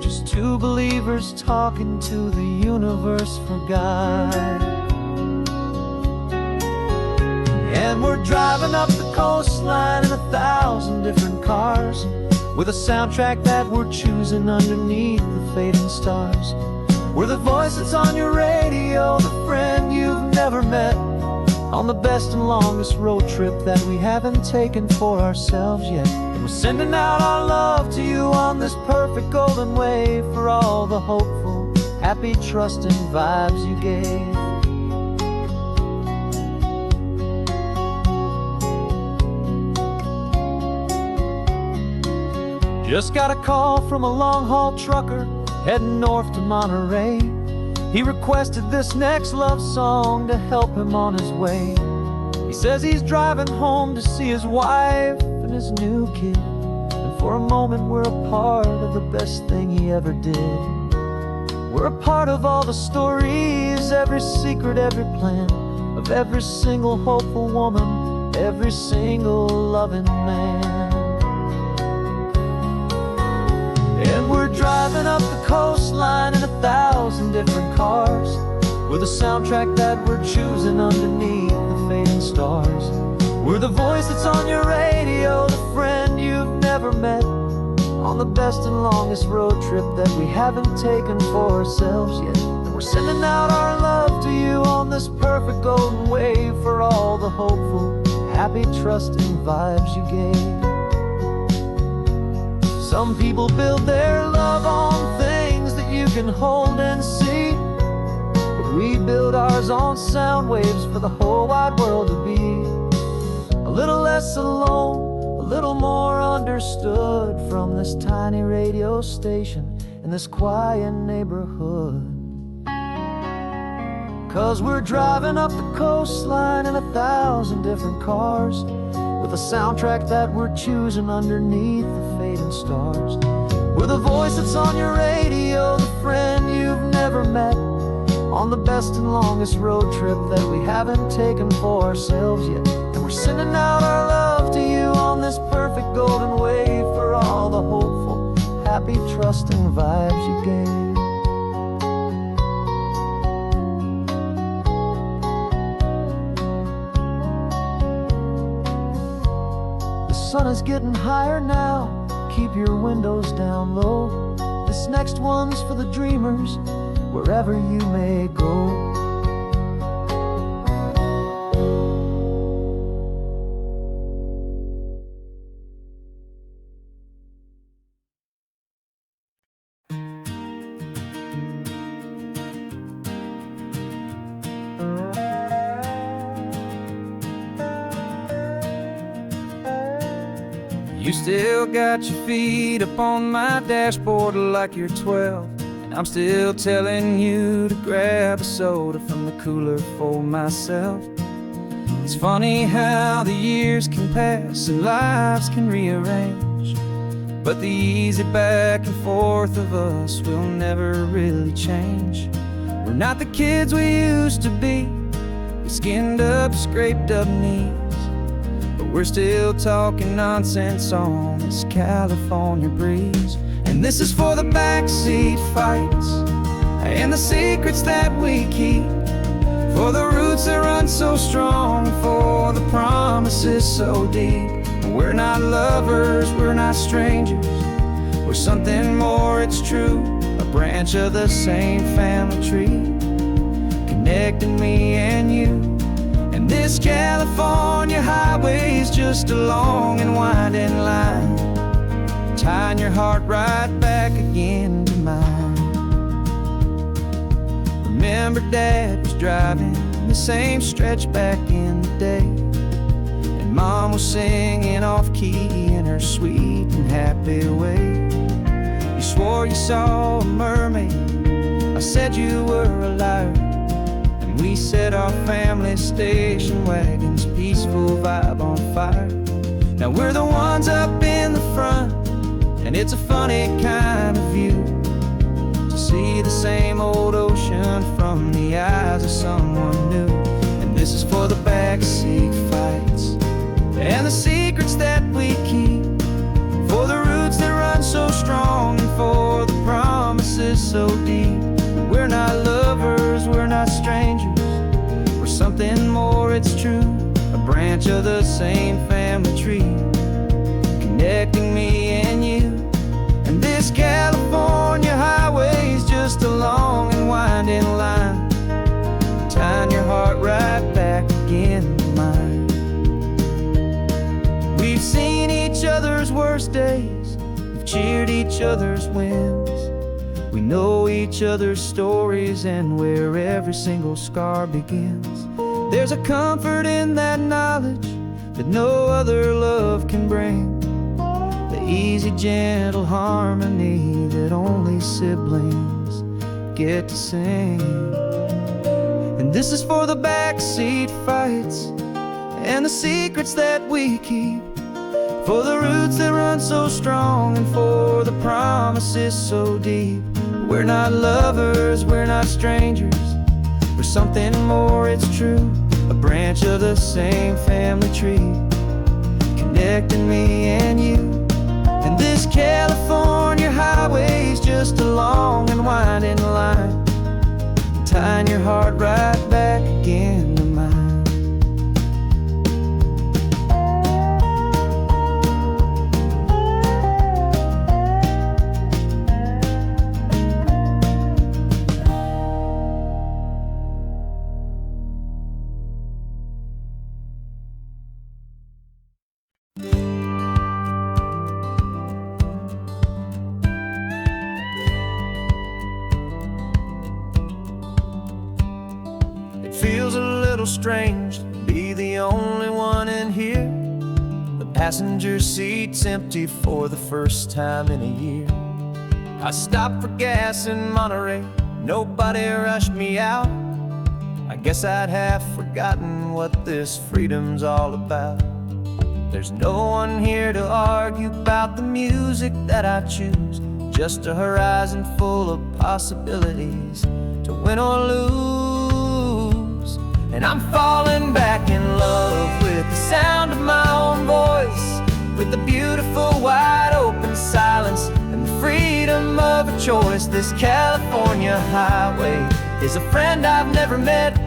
Just two believers talking to the universe for God. And we're driving up the coastline in 1,000 different cars, with a soundtrack that we're choosing underneath the fading stars. We're the voice that's on your radio, the friend you've never met, on the best and longest road trip that we haven't taken for ourselves yet. And we're sending out our love to you on this perfect golden wave, for all the hopeful, happy, trusting vibes you gave. Just got a call from a long-haul trucker heading north to Monterey. He requested this next love song to help him on his way. He says he's driving home to see his wife and his new kid, and for a moment we're a part of the best thing he ever did. We're a part of all the stories, every secret, every plan, of every single hopeful woman, every single loving man. And we're driving up the coastline in 1,000 different cars, with a soundtrack that we're choosing underneath the fading stars. We're the voice that's on your radio, the friend you've never met, on the best and longest road trip that we haven't taken for ourselves yet. And we're sending out our love to you on this perfect golden wave, for all the hopeful, happy, trusting vibes you gave. Some people build their love on things that you can hold and see, but we build ours on sound waves for the whole wide world to be a little less alone, a little more understood, from this tiny radio station in this quiet neighborhood. 'Cause we're driving up the coastline in 1,000 different cars, with a soundtrack that we're choosing underneath the fading stars. We're the voice that's on your radio, the friend you've never met, on the best and longest road trip that we haven't taken for ourselves yet. And we're sending out our love to you on this perfect golden wave, for all the hopeful, happy, trusting vibes you gave. The sun is getting higher now, keep your windows down low. This next one's for the dreamers, wherever you may go. You still got your feet up on my dashboard like you're 12, and I'm still telling you to grab a soda from the cooler for myself. It's funny how the years can pass and lives can rearrange, but the easy back and forth of us will never really change. We're not the kids we used to be, with skinned up, scraped up knees, but we're still talking nonsense on this California breeze. And this is for the backseat fights and the secrets that we keep, for the roots that run so strong, for the promises so deep. We're not lovers, we're not strangers, we're something more, it's true. A branch of the same family tree, connecting me and you. And this California highway is just a long and winding line, tying your heart right back again to mine. Remember Dad was driving the same stretch back in the day, and Mom was singing off-key in her sweet and happy way. You swore you saw a mermaid, I said you were a liar, and we set our family station wagon's peaceful vibe on fire. Now we're the ones up in the front, and it's a funny kind of view to see the same old ocean from the eyes of someone new. And this is for the backseat fights and the secrets that we keep, for the roots that run so strong, and for the promises so deep. We're not lovers, we're not strangers, we're something more, it's true. A branch of the same family tree, connecting me and you. And this California highway is just a long and winding line, tying your heart right back again to mine. We've seen each other's worst days, we've cheered each other's wins, we know each other's stories and where every single scar begins. There's a comfort in that knowledge that no other love can bring, the easy, gentle harmony that only siblings get to sing. And this is for the backseat fights and the secrets that we keep, for the roots that run so strong, and for the promises so deep. We're not lovers, we're not strangers, we're something more, it's true. A branch of the same family tree, connecting me and you. And this California highway is just a long and winding line, tying your heart right back again to mine. Feels a little strange to be the only one in here. The passenger seat's empty for the first time in a year. I stopped for gas in Monterey, nobody rushed me out. I guess I'd have forgotten what this freedom's all about. There's no one here to argue about the music that I choose, just a horizon full of possibilities to win or lose. And I'm falling back in love with the sound of my own voice, with the beautiful wide open silence and the freedom of a choice. This California highway is a friend I've never met,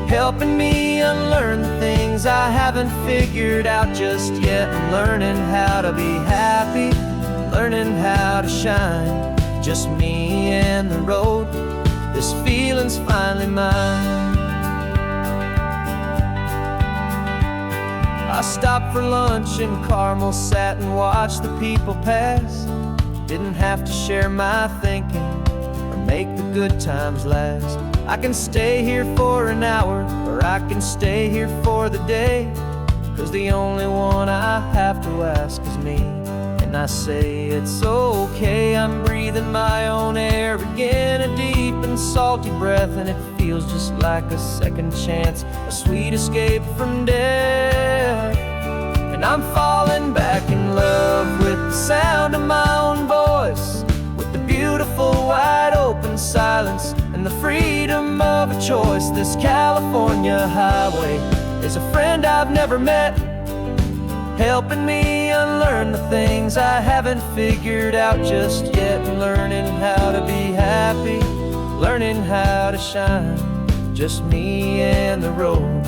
helping me unlearn the things I haven't figured out just yet. I'm learning how to be happy learning how to shine. Just me and the road, this feeling's finally mine. I stopped for lunch in Carmel, sat and watched the people pass. Didn't have to share my thinking or make the good times last. I can stay here for an hour, or I can stay here for the day, 'cause the only one I have to ask is me. And I say it's okay, I'm breathing my own air again, a deep and salty breath, and it feels just like a second chance, a sweet escape from death. And I'm falling back in love with the sound of my own voice, with the beautiful wide open silence and the freedom of a choice. This California highway is a friend I've never met, helping me unlearn the things I haven't figured out just yet, and learning how to be happy, learning how to shine. Just me and the road,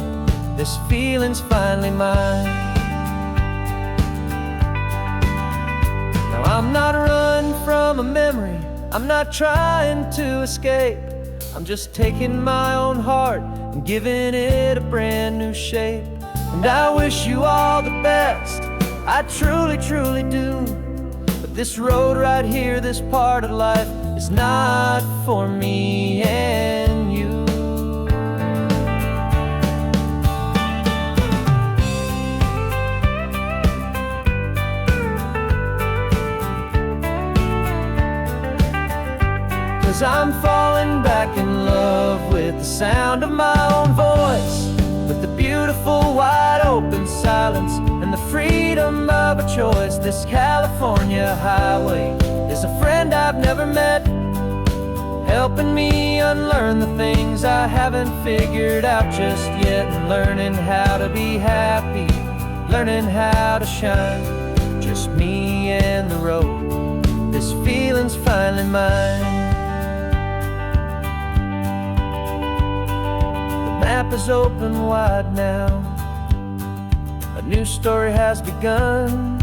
this feeling's finally mine. Now I'm not running from a memory, I'm not trying to escape. I'm just taking my own heart and giving it a brand new shape. And I wish you all the best, I truly, truly do. But this road right here, this part of life, is not for me and you. 'Cause I'm falling back in love with the sound of my own voice, with the beautiful wide open silence and the freedom of a choice. This California highway is a friend I've never met, helping me unlearn the things I haven't figured out just yet, and learning how to be happy, learning how to shine. Just me and the road, this feeling's finally mine. The map is open wide now, a new story has begun.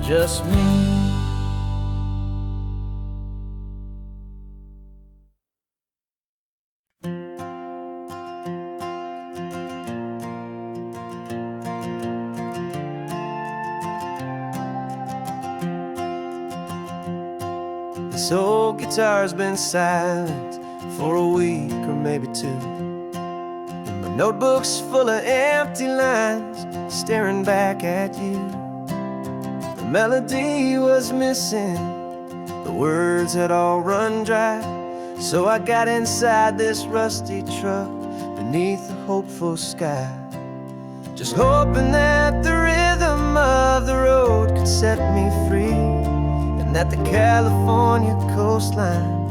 Just me. This old guitar's been silent for a week or maybe two, and my notebook's full of empty lines staring back at you. The melody was missing, the words had all run dry, so I got inside this rusty truck beneath the hopeful sky, just hoping that the rhythm of the road could set me free, and that the California coastline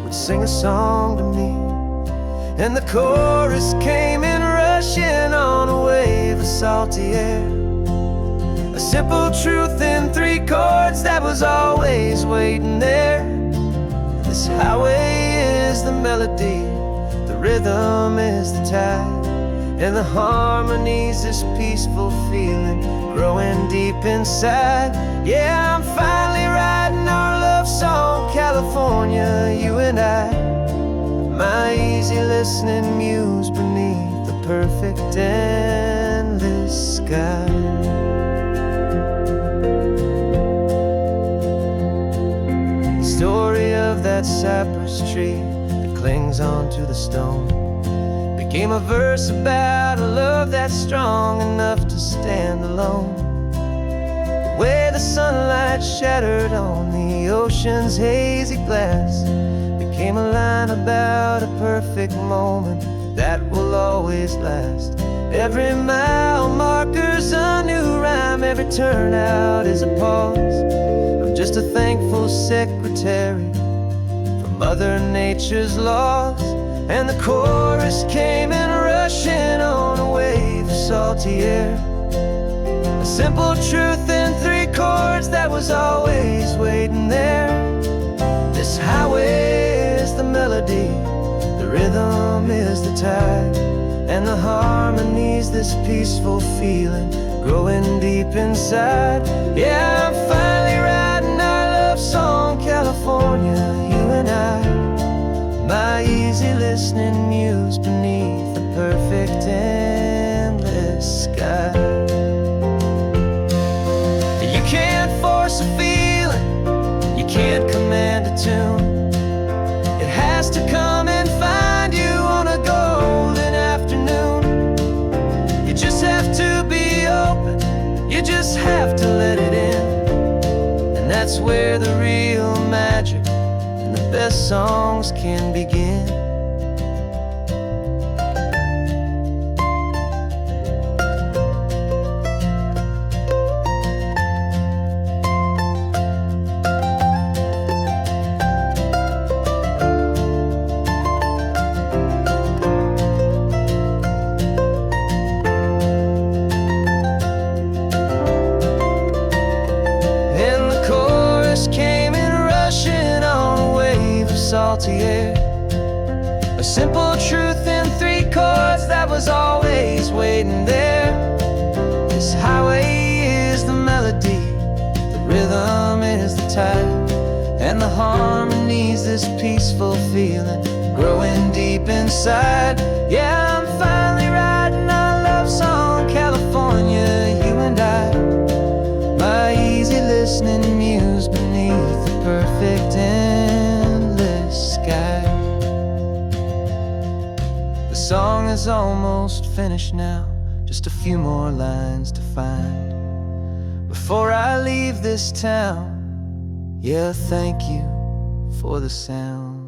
would sing a song to me. And the chorus came in rushing on a wave of salty air, a simple truth in 3 chords that was always waiting there. This highway is the melody, the rhythm is the tide, and the harmony's this peaceful feeling growing deep inside. Yeah, I'm finally writing our love song, California, you and I, my easy listening muse beneath the perfect endless sky. The story of that cypress tree that clings onto the stone became a verse about a love that's strong enough to stand alone. The way the sunlight shattered on the ocean's hazy glass became a line about a perfect moment that will always last. Every mile marker's a new rhyme, every turnout is a pause. I'm just a thankful secretary for Mother Nature's laws. And the chorus came in rushing on a wave of salty air, a simple truth in 3 chords that was always waiting there. This highway is the melody, the rhythm is the tide, and the harmony's this peaceful feeling growing deep inside. Yeah, I'm finally writing our love song, California, you and I. My easy listening muse beneath the perfect endless sky. You can't force a feeling, you can't command a tune. It has to come and find you on a golden afternoon. You just have to be open, you just have to let it in. And that's where the real magic and the best songs can begin. Salty air, a simple truth in 3 chords that was always waiting there. This highway is the melody, the rhythm is the tide, and the harmony's this peaceful feeling growing deep inside. Yeah, I'm finally writing our love song, California, you and I. My easy listening muse beneath the perfect sky. The song is almost finished now, just a few more lines to find before I leave this town. Yeah, thank you for the sound.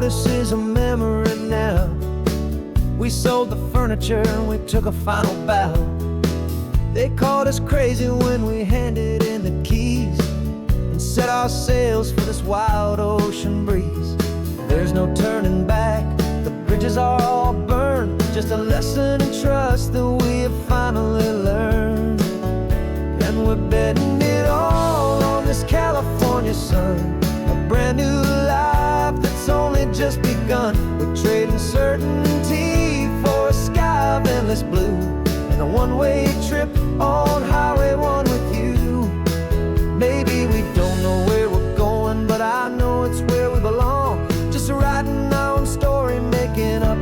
This is a memory now. We sold the furniture and we took a final bow. They called us crazy when we handed in the keys and set our sails for this wild ocean breeze. There's no turning back, the bridges are all burned. Just a lesson in trust that we have finally learned. And we're betting it all on this California sun, a brand new life that's only just begun. We're trading certainty for a sky of endless blue, and a one-way trip on Highway 1 with you. Maybe we don't know where we're going, but I know it's where we belong. Just writing our own story, making up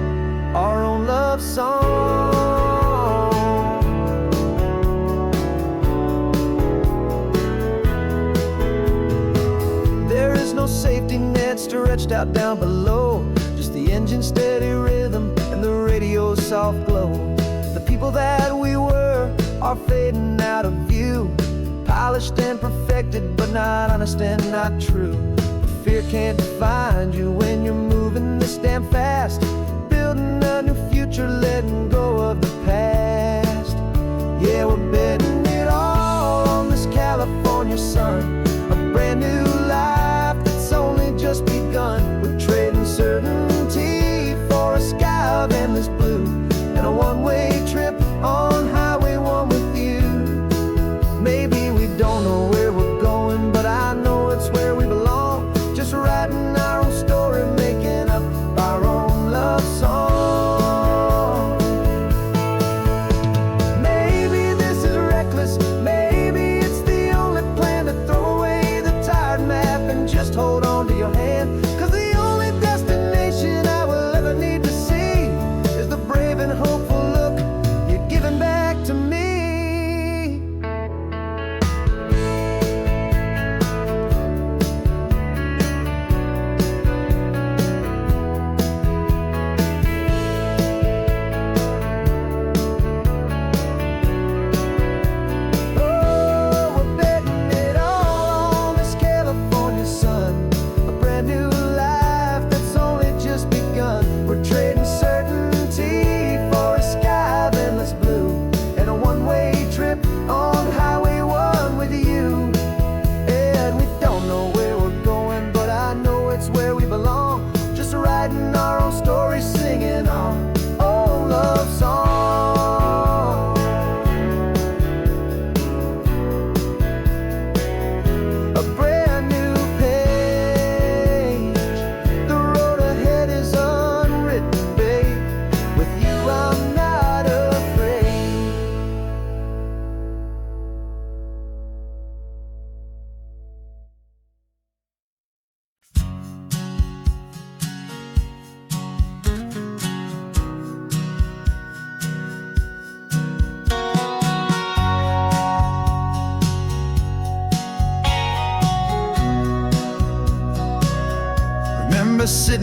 our own love song. There is no safety net stretched out down below, just the engine's steady rhythm and the radio's soft glow. The people that we were are fading out of view, polished and perfected, but not honest and not true. Fear can't find you when you're moving this damn fast, building a new future, letting go of the past. Yeah, we're betting it all on this California sun, a brand new life that's only just begun. We're trading certainty for a sky of endless blue, and a one-way trip on Highway 1 with you. Maybe we don't know where we're going, but I know it's where we belong. Just writing our own story, making up our own love song. Maybe this is reckless, maybe it's the only plan to throw away the tired map and just hold on to your hand. 'Cause the only destination I will ever need to see is the brave and hopeful look you're giving back to me.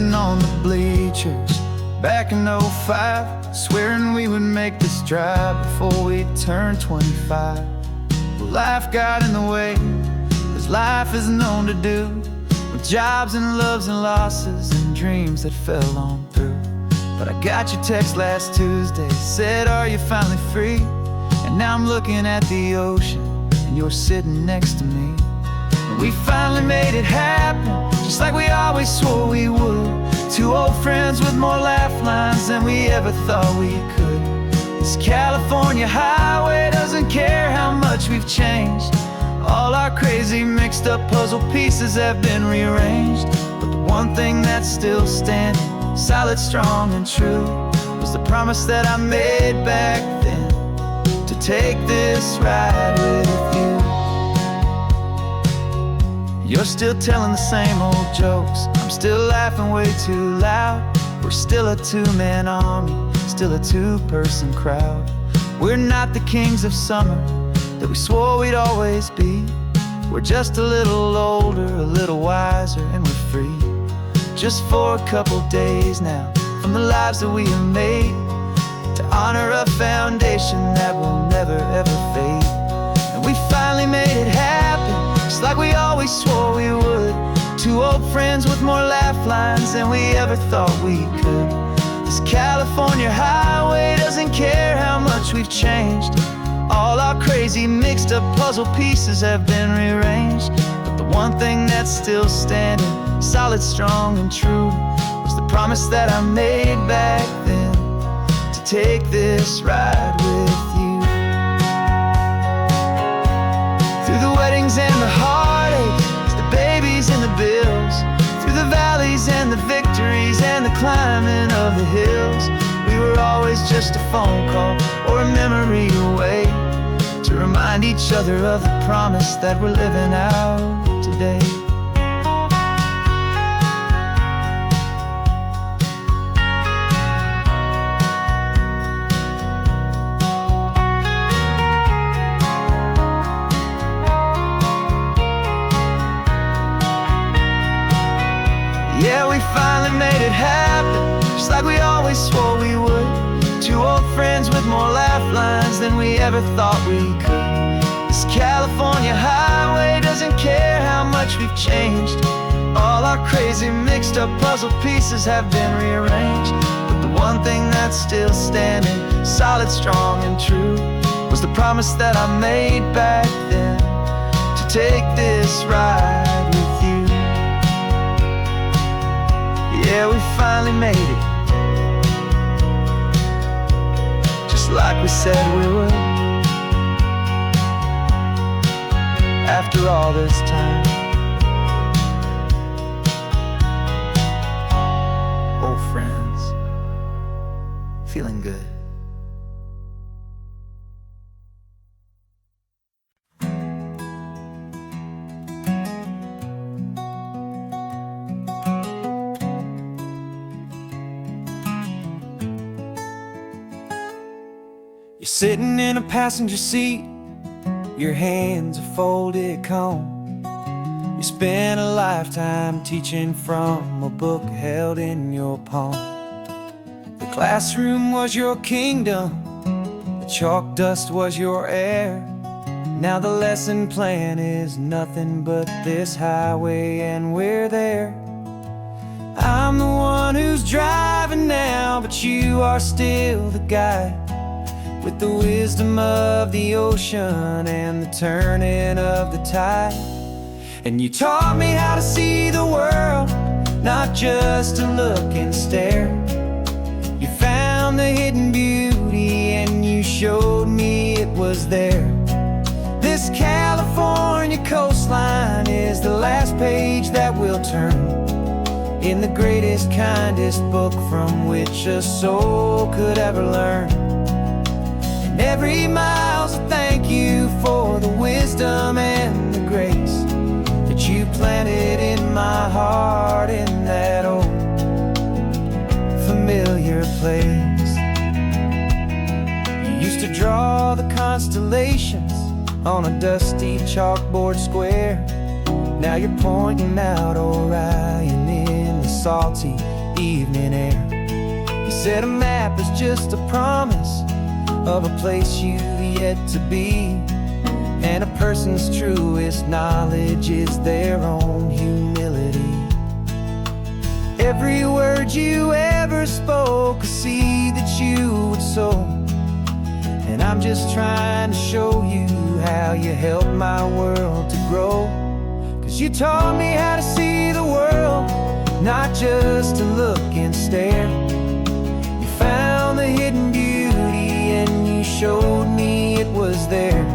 sitting on the bleachers back in '05, swearing we would make this drive before we turned 25. Well, life got in the way, as life is known to do, with jobs and loves and losses and dreams that fell on through. But I got your text last Tuesday, said, are you finally free? And now I'm looking at the ocean, and you're sitting next to me. And we finally made it happen, just like we always swore we would. Two old friends with more laugh lines than we ever thought we could. This California highway doesn't care how much we've changed. All our crazy mixed up puzzle pieces have been rearranged. But the one thing that's still standing, solid, strong, and true, was the promise that I made back then, to take this ride with you. You're still telling the same old jokes, I'm still laughing way too loud. We're still a two-man army, still a two-person crowd. We're not the kings of summer that we swore we'd always be. We're just a little older, a little wiser, and we're free. Just for a couple days now, from the lives that we have made, to honor a foundation that will never ever fade. And we finally made it happen, just like we always swore we would. Two old friends with more laugh lines than we ever thought we could. This California highway doesn't care how much we've changed. All our crazy mixed up puzzle pieces have been rearranged. But the one thing that's still standing, solid, strong, and true, was the promise that I made back then, to take this ride with you. Through the weddings and the heartaches, the babies and the bills, through the valleys and the victories and the climbing of the hills, we were always just a phone call or a memory away, to remind each other of the promise that we're living out today. Yeah, we finally made it happen, just like we always swore we would. Two old friends with more laugh lines than we ever thought we could. This California highway doesn't care how much we've changed. All our crazy mixed up puzzle pieces have been rearranged. But the one thing that's still standing, solid, strong, and true, was the promise that I made back then, to take this ride with you. Yeah, we finally made it, just like we said we would. After all this time, old friends, feeling good. You're sitting in a passenger seat, your hands are folded calm. You spent a lifetime teaching from a book held in your palm. The classroom was your kingdom, the chalk dust was your air. Now the lesson plan is nothing but this highway, and we're there. I'm the one who's driving now, but you are still the guide, with the wisdom of the ocean and the turning of the tide. And you taught me how to see the world, not just to look and stare. You found the hidden beauty and you showed me it was there. This California coastline is the last page that we'll turn, in the greatest, kindest book from which a soul could ever learn. Every mile's a thank you for the wisdom and the grace that you planted in my heart, in that old familiar place. You used to draw the constellations on a dusty chalkboard square. Now you're pointing out Orion in the salty evening air. He said a map is just a promise of a place you've yet to be, and a person's truest knowledge is their own humility. Every word you ever spoke, a seed that you would sow, and I'm just trying to show you how you helped my world to grow. 'Cause you taught me how to see the world, not just to look and stare. You found the hidden beauty and you showed me it was there.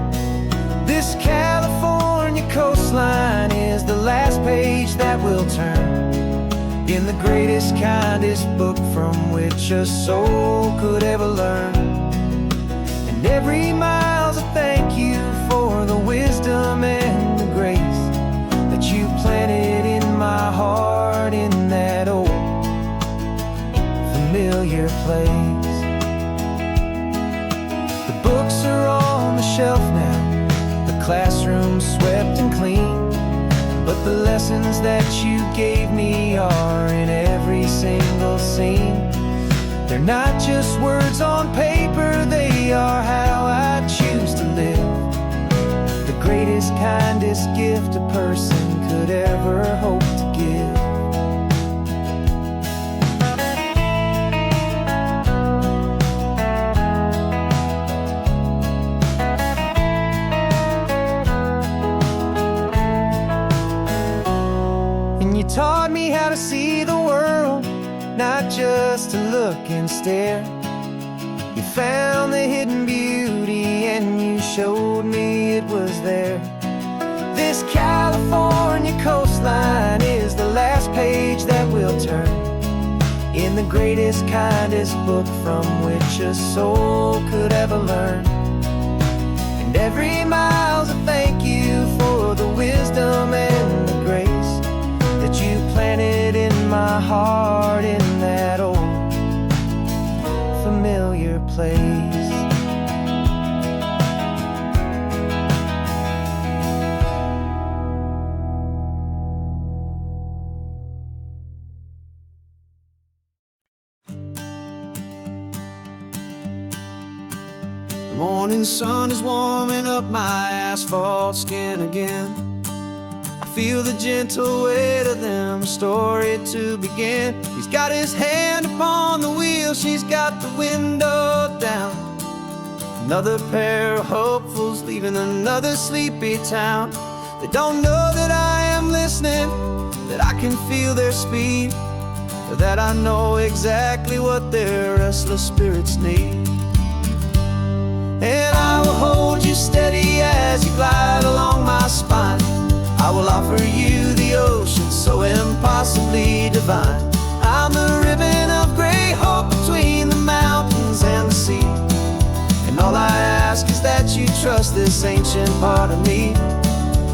This California coastline is the last page that we'll turn in the greatest, kindest book from which a soul could ever learn. And every mile's a thank you for the wisdom and the grace that you planted in my heart in that old familiar place. The books are on the shelf now, the classroom swept and clean, but the lessons that you gave me are in every single scene. They're not just words on paper, they are how I choose to live. The greatest, kindest gift a person could ever hope to give. And you taught me how to see the world, not just to look and stare. You found the hidden beauty and you showed me it was there. This California coastline is the last page that we'll turn in the greatest, kindest book from which a soul could ever learn. And every mile's a thank you for the wisdom and the grace that you planted in my heart in that old familiar place. The morning sun is warming up my asphalt skin again. I feel the gentle weight of them, a story to begin. He's got his hand upon the wheel, she's got the window down. Another pair of hopefuls leaving another sleepy town. They don't know that I am listening, that I can feel their speed, or that I know exactly what their restless spirits need. And I will hold you steady as you glide along my spine. I will offer you the ocean so impossibly divine. I'm the ribbon of gray hope between the mountains and the sea. And all I ask is that you trust this ancient part of me.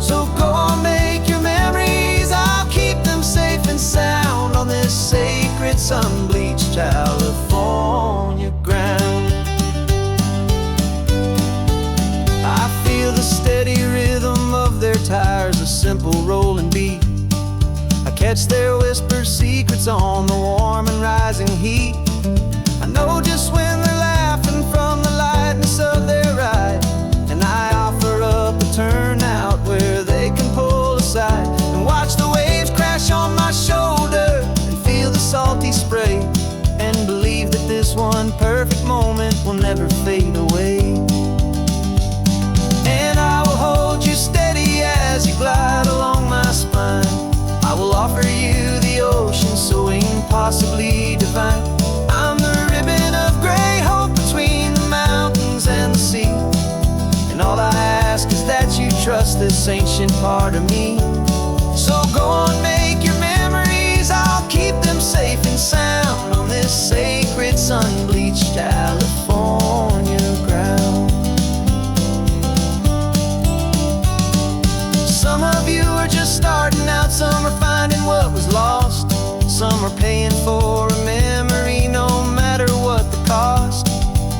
So go on, make your memories, I'll keep them safe and sound on this sacred sun-bleached California ground. I feel the steady rhythm of their tires, a simple rolling beat. I catch their whispered secrets on the warm and rising heat. I know just when they're laughing from the lightness of their ride, and I offer up a turnout where they can pull aside and watch the waves crash on my shoulder and feel the salty spray, and believe that this one perfect moment will never fade away. And I will hold you steady as you glide along my spine. I will offer you the ocean so impossibly divine. I'm the ribbon of gray hope between the mountains and the sea. And all I ask is that you trust this ancient part of me. So go on, make your memories, I'll keep them safe and sound on this sacred sun-bleached California ground. Some of you are just starting out, some are finding what was lost, some are paying for a memory no matter what the cost.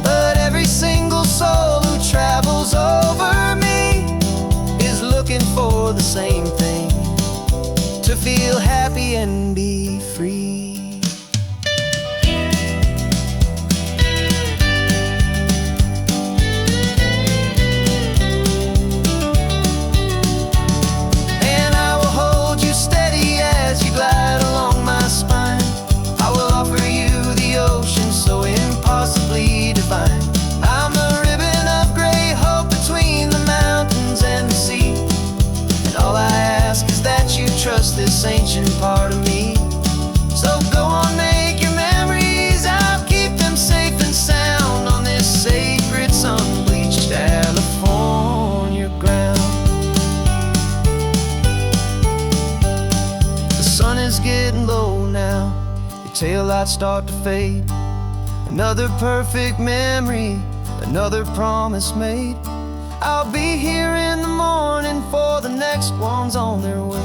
But every single soul who travels over me is looking for the same thing, to feel happy and be free. lights start to fade. Another perfect memory, another promise made. I'll be here in the morning for the next ones on their way.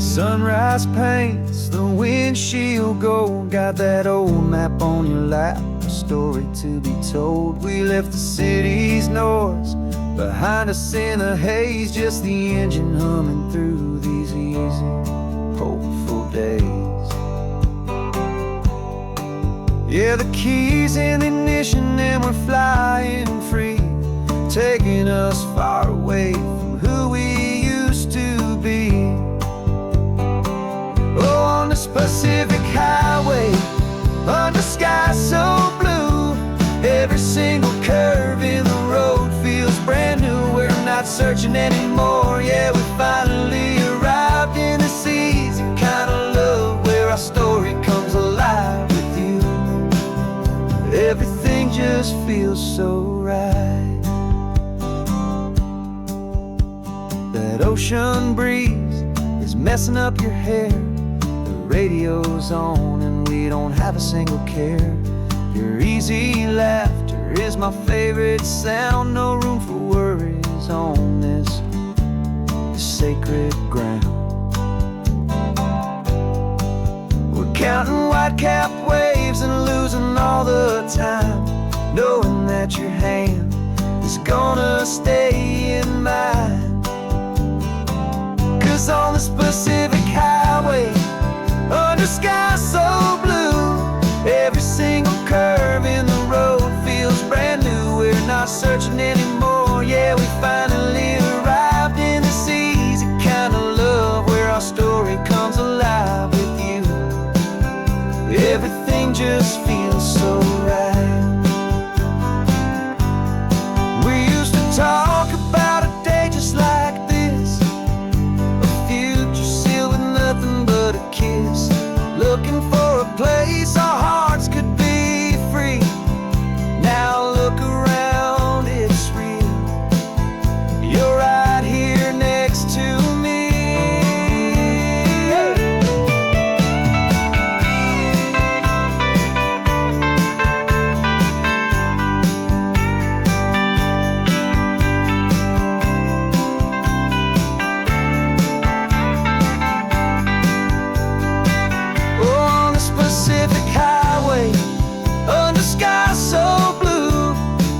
Sunrise paints the windshield gold. Got that old map on your lap, a story to be told. We left the city's noise behind us in the haze, just the engine humming through these easy, hopeful days. Yeah, the keys in the ignition and we're flying free, taking us far away from who we used to be. Oh, on this Pacific highway, under sky so blue, every single curve in the road feels brand new. We're not searching anymore, yeah, we finally arrived in this easy kind of love where our story comes alive with you. Everything just feels so right. That ocean breeze is messing up your hair, radio's on and we don't have a single care. Your easy laughter is my favorite sound. No room for worries on this sacred ground. We're counting white-capped waves and losing all the time, knowing that your hand is gonna stay in mine. 'Cause on this Pacific highway, under sky so blue, every single curve in the road feels brand new. We're not searching anymore, yeah, we finally arrived in this easy kind of love where our story comes alive with you. Everything just feels so right. We used to talk about a day just like this, a future sealed with nothing but a kiss, looking for a place our hearts could be free. Now look around, it's real. You're right here next to me. Pacific highway, under sky so blue,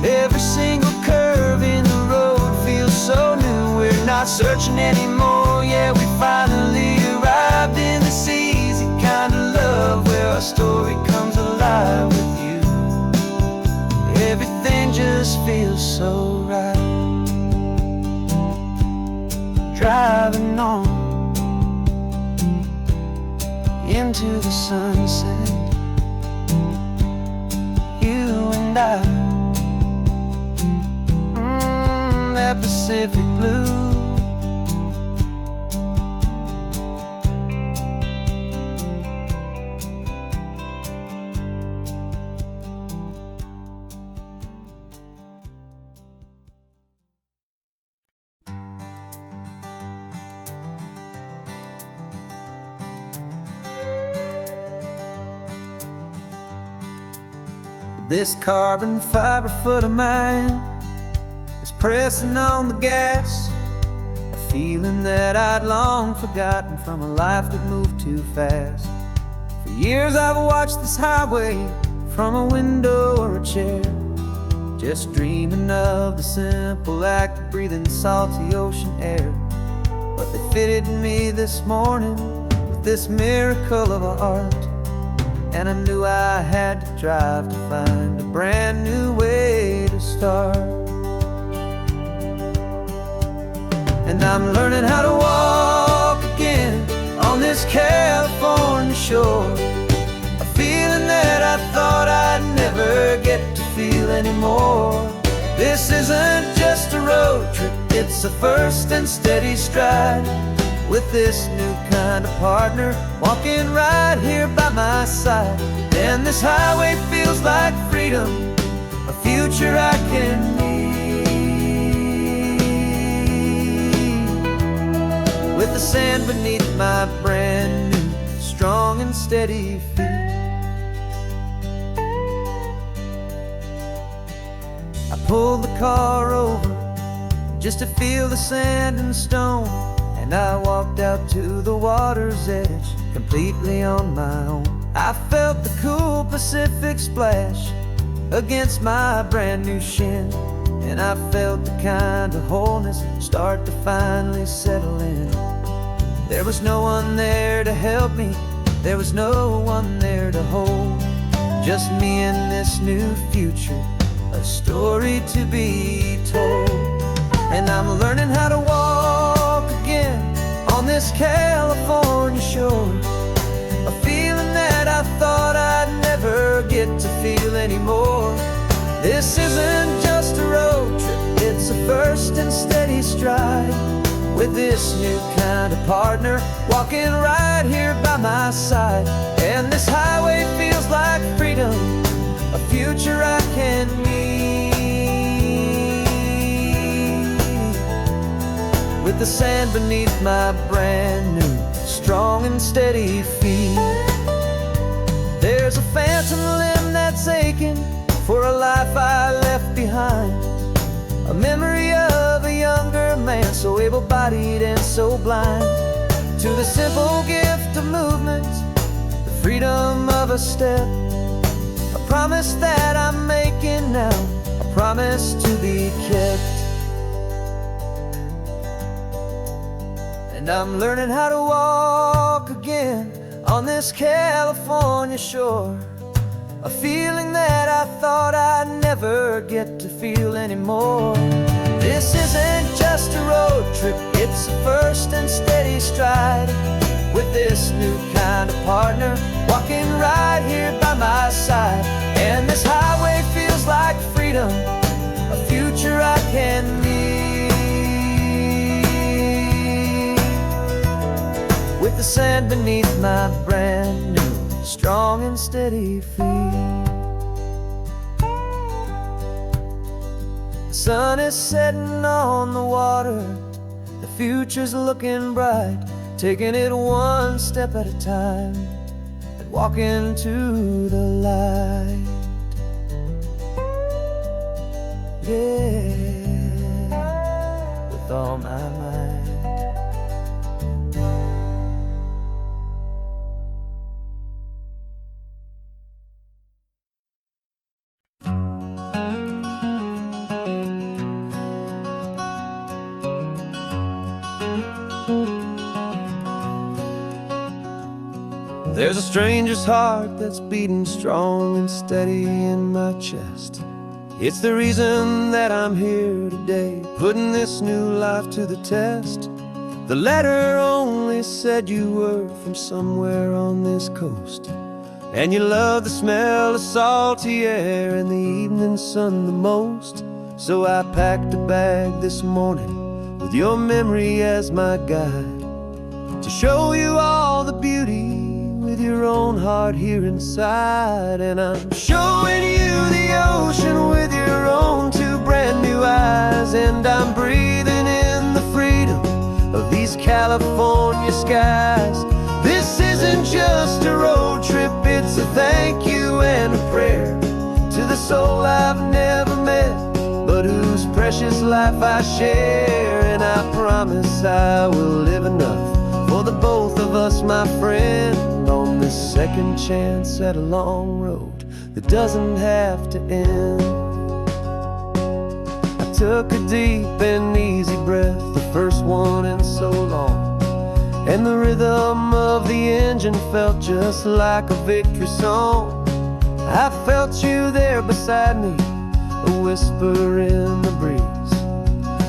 every single curve in the road feels so new. We're not searching anymore, yeah, we finally arrived in this easy kind of love where our story comes alive with you. Everything just feels so right. Driving on into the sunset, you and I, that Pacific blue. This carbon fiber foot of mine is pressing on the gas, a feeling that I'd long forgotten from a life that moved too fast. For years I've watched this highway from a window or a chair, just dreaming of the simple act of breathing salty ocean air. But they fitted me this morning with this miracle of art, and I knew I had to drive to find a brand new way to start. And I'm learning how to walk again on this California shore, a feeling that I thought I'd never get to feel anymore. This isn't just a road trip, it's a first and steady stride. With this new kind of partner walking right here by my side. And this highway feels like freedom, a future I can need. With the sand beneath my brand new, strong and steady feet. I pulled the car over just to feel the sand and stone, and I walked out to the water's edge completely on my own. I felt the cool Pacific splash against my brand new shin, and I felt the kind of wholeness start to finally settle in. There was no one there to help me, there was no one there to hold, just me and this new future, a story to be told. And I'm learning how to walk again on this California shore, a feeling that I thought I'd never get to feel anymore. This isn't just a road trip, it's a first and steady stride. With this new kind of partner walking right here by my side. And this highway feels like freedom, a future I can need. With the sand beneath my brand new, strong and steady feet. There's a phantom limb that's aching for a life I left behind, a memory of a younger man, so able-bodied and so blind. To the simple gift of movement, the freedom of a step, a promise that I'm making now, a promise to be kept. And I'm learning how to walk again on this California shore, a feeling that I thought I'd never get to feel anymore. This isn't just a road trip, it's a first and steady stride. With this new kind of partner walking right here by my side. And this highway feels like freedom, a future I can need. With the sand beneath my brand new, strong and steady feet. The sun is setting on the water, the future's looking bright, taking it one step at a time and walking to the light. Yeah, with all my might. There's a stranger's heart that's beating strong and steady in my chest. It's the reason that I'm here today, putting this new life to the test. The letter only said you were from somewhere on this coast, and you love the smell of salty air and the evening sun the most. So I packed a bag this morning with your memory as my guide, to show you all the beauty with your own heart here inside. And I'm showing you the ocean with your own two brand new eyes, and I'm breathing in the freedom of these California skies. This isn't just a road trip, it's a thank you and a prayer to the soul I've never met, but whose precious life I share. And I promise I will live enough for the both of us, my friend, on this second chance at a long road that doesn't have to end. I took a deep and easy breath, the first one in so long, and the rhythm of the engine felt just like a victory song. I felt you there beside me, a whisper in the breeze,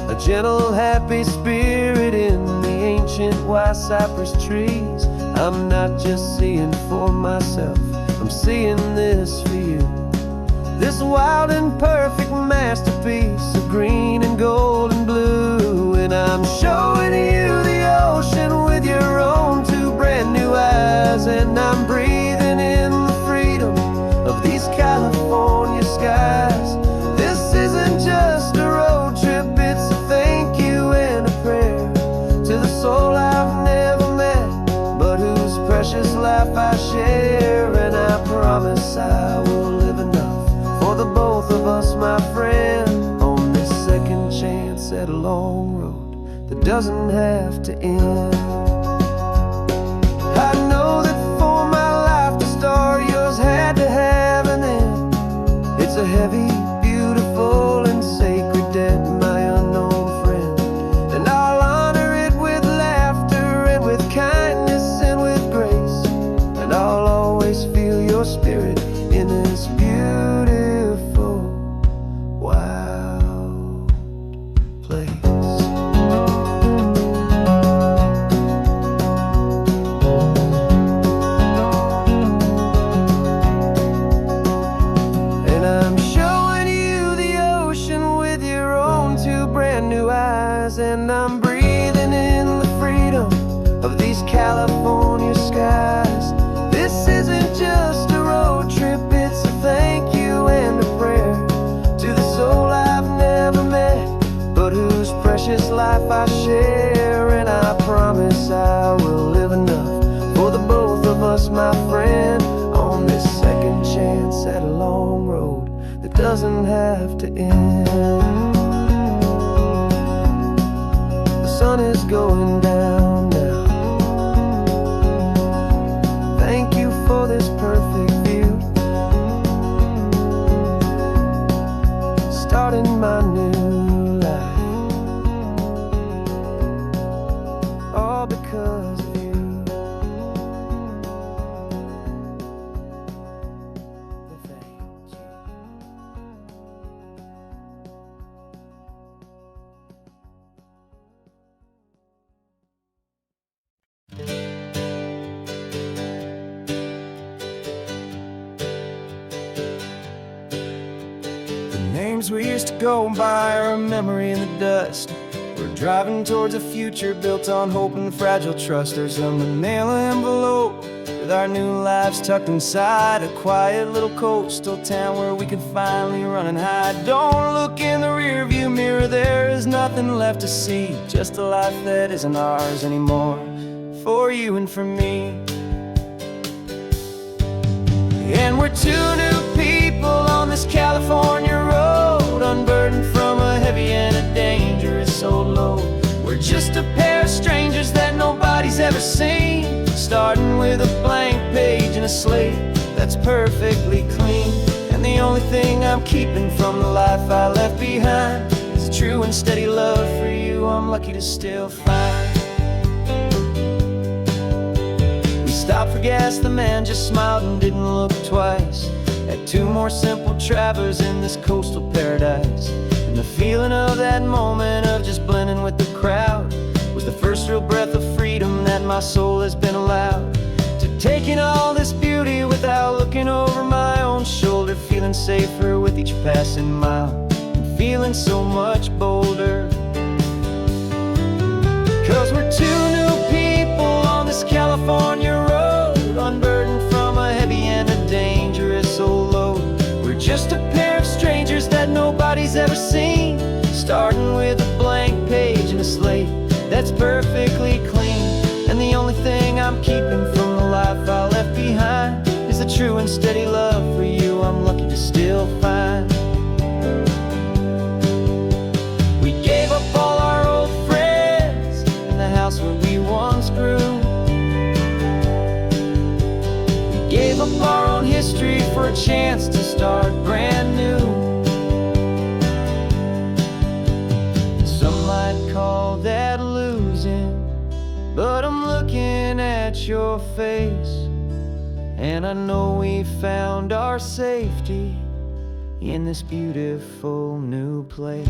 a gentle happy spirit in the ancient white cypress trees. I'm not just seeing for myself, I'm seeing this for you. this wild and perfect masterpiece of green and gold and blue. And I'm showing you the ocean with your own two brand new eyes, and I'm breathing in the freedom of these California skies. This isn't just a road trip, it's a thank you and a prayer to the soul I've never met, but whose precious life I share. And I promise I will live enough for the both of us, my friend, on this second chance at a long road that doesn't have to end. I know that for my life to start, yours had to have an end. It's a heavy, beautiful, and sacred debt, my unknown friend, and I'll honor it with laughter and with kindness and with grace, and I'll always feel your spirit in this beautiful, wild place. And I'm showing you the ocean with your own two brand new eyes, and I'm breathing in the freedom of these California skies. This isn't just a road trip, it's a thank you and a prayer to the soul I've never met, but whose precious life I share. And I promise I will live enough for the both of us, my friend, on this second chance at a long road that doesn't have to end. The sun is going down now. Thank you for this perfect view, starting my new life, all because of you. Thank you. The names we used to go by are a memory in the dust. We're driving towards a future built on hope and fragile trust. There's a manila envelope with our new lives tucked inside, a quiet little coastal town where we can finally run and hide. Don't look in the rearview mirror, there is nothing left to see, just a life that isn't ours anymore, for you and for me. And we're two new people on this California road, unburdened from a heavy and a dangerous old load. We're just a pair of strangers that nobody's ever seen, starting with a blank page and a slate that's perfectly clean. And the only thing I'm keeping from the life I left behind is a true and steady love for you I'm lucky to still find. Stopped for gas, the man just smiled and didn't look twice. Had two more simple travelers in this coastal paradise, and the feeling of that moment of just blending with the crowd was the first real breath of freedom that my soul has been allowed to take in all this beauty without looking over my own shoulder, feeling safer with each passing mile and feeling so much bolder. 'Cause we're two new people on this California road, unburdened from a heavy and a dangerous old load. We're just a pair of strangers that nobody's ever seen, starting with a blank page and a slate that's perfectly clean. And the only thing I'm keeping from the life I left behind is a true and steady love for you I'm lucky to still find. We gave up all our old friends and the house where we once grew. Gave up our own history for a chance to start brand new. Some might call that losing, but I'm looking at your face, and I know we found our safety in this beautiful new place.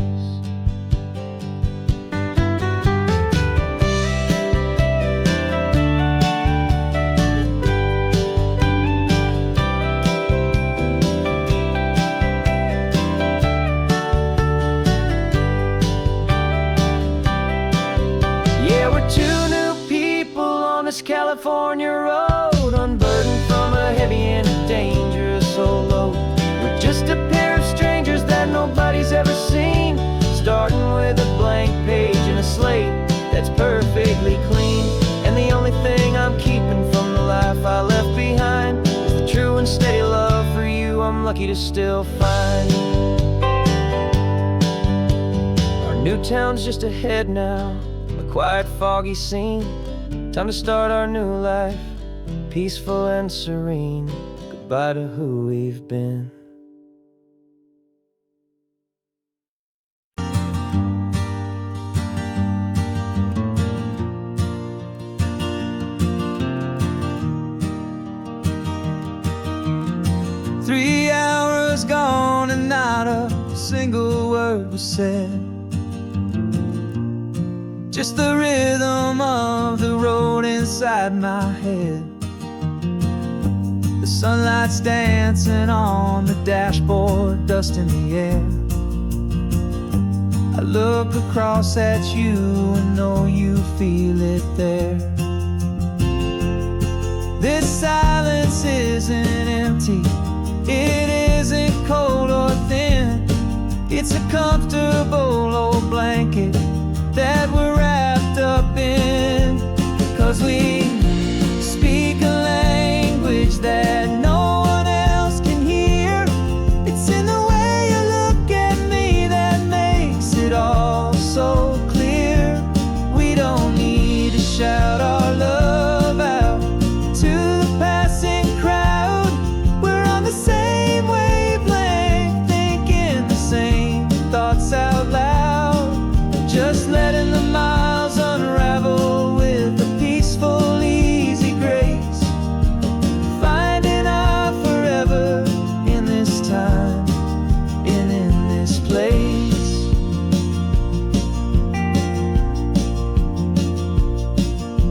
this California road, unburdened from a heavy and a dangerous old load. We're just a pair of strangers that nobody's ever seen, starting with a blank page and a slate that's perfectly clean. And the only thing I'm keeping from the life I left behind is the true and steady love for you I'm lucky to still find. Our new town's just ahead now, a quiet, foggy scene. Time to start our new life, peaceful and serene. Goodbye to who we've been. Three hours gone and not a single word was said. Just the rhythm of the road inside my head. The sunlight's dancing on the dashboard, dust in the air. I look across at you and know you feel it there. This silence isn't empty, it isn't cold or thin. It's a comfortable old blanket that we're wrapped up in. 'Cause we speak a language that no one else can hear. It's in the way you look at me that makes it all so clear. We don't need to shout our love out to the passing crowd. We're on the same wavelength, thinking the same thoughts out loud. Just letting the miles unravel with a peaceful, easy grace. Finding our forever in this time and in this place.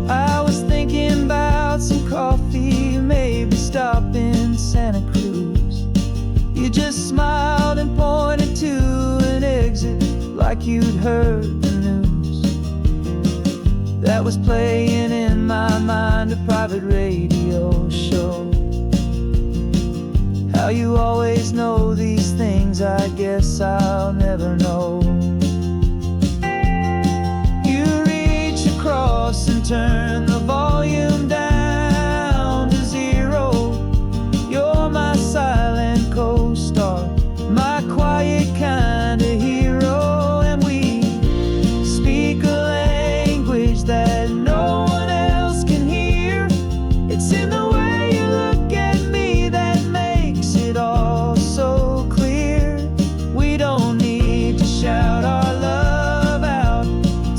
I was thinking about some coffee, maybe stop in Santa Cruz. You just smiled and pointed to an exit like you'd heard the news. That was playing in my mind, a private radio show. How you always know these things, I guess I'll never know. You reach across and turn the volume down to zero. You're my silent co-star, my quiet kind of hero. And we speak a language that no one else can hear. It's in the way you look at me that makes it all so clear. We don't need to shout our love out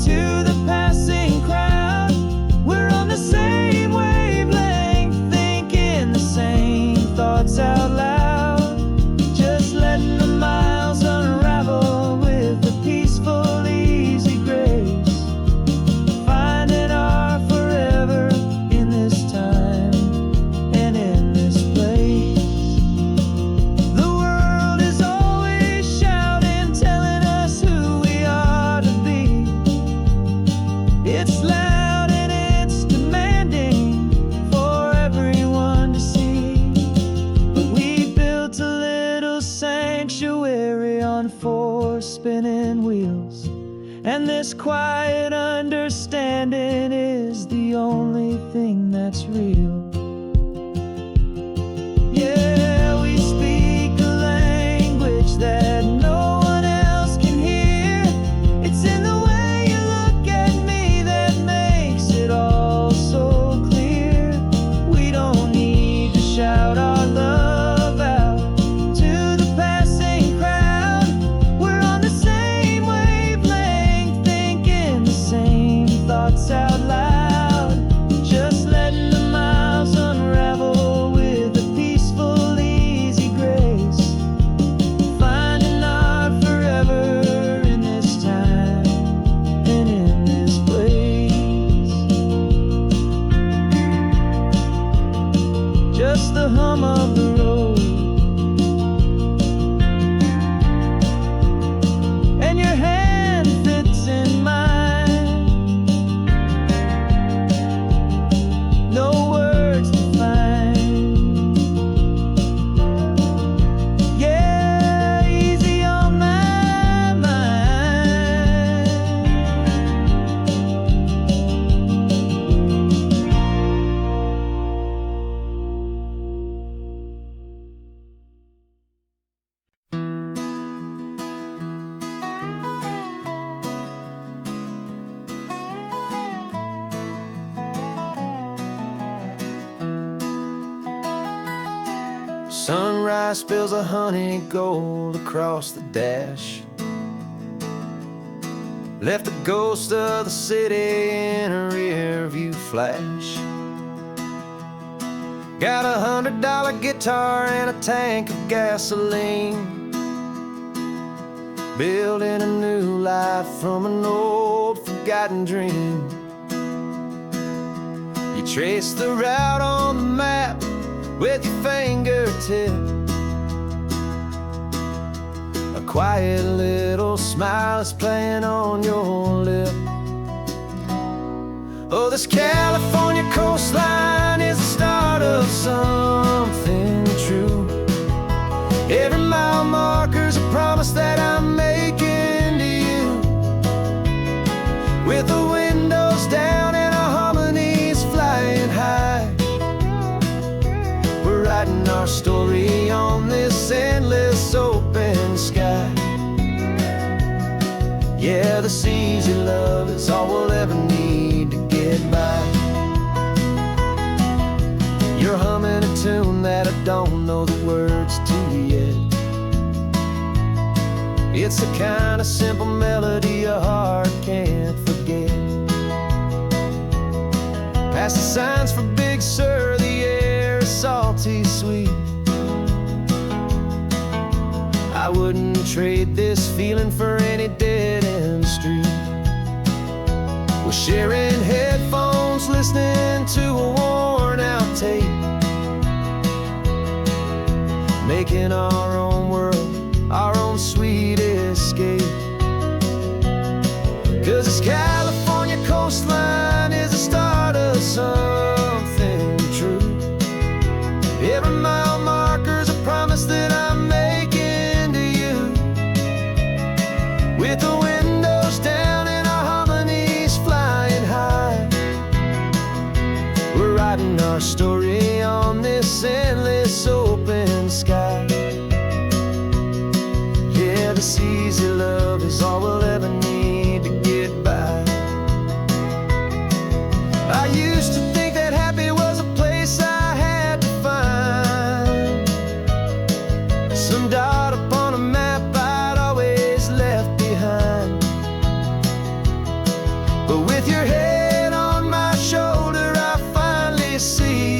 to the passing crowd. We're on the same wavelength, thinking the same thoughts out loud. Just letting the miles unravel with a peaceful, easy grace. Finding our forever in this time and in this place. The world is always shouting, telling us who we are to be. It's loud and it's demanding for everyone to see. But we built a little sanctuary on four spinning wheels, and this quiet understanding is the only thing that's real. Yeah, we speak a language that no one else can hear. It's in the way you look at me that makes it all so clear. We don't need to shout our love out to the passing crowd. We're on the same wavelength, thinking the same thoughts out loud. Just letting the miles unravel with a peaceful, easy grace. Finding our forever in this time and in this place. Just the hum of the road and your hand fits in mine. Sunrise spills a honey gold across the dash. Left the ghost of the city in a rear view flash. Got $100 guitar and a tank of gasoline. Building a new life from an old forgotten dream. You trace the route on the map with your fingertip. A quiet little smile is playing on your lip. Oh, this California coastline is the start of something true. Every mile marker's a promise that I'm making to you. With the windows down and our harmonies flying high, we're writing our story on this endless open sky. Yeah, this easy love is all we'll ever need to get by. You're humming a tune that I don't know the words to yet. It's the kind of simple melody your heart can't forget. Past the signs for Big Sur, the air is salty sweet. I wouldn't trade this feeling for any dead-end street. We're sharing headphones, listening to a worn-out tape, making our own world, our own sweet escape. 'Cause this California coastline is the start of something true. Every mile marker's a promise that I'm making to you. With the windows down and our harmonies flying high, we're writing our story on this endless open sky. Yeah, this easy love is all we'll ever need to get by. I used to think that happy was a place I had to find, some dot upon a map I'd always left behind. But with your head on my shoulder, I finally see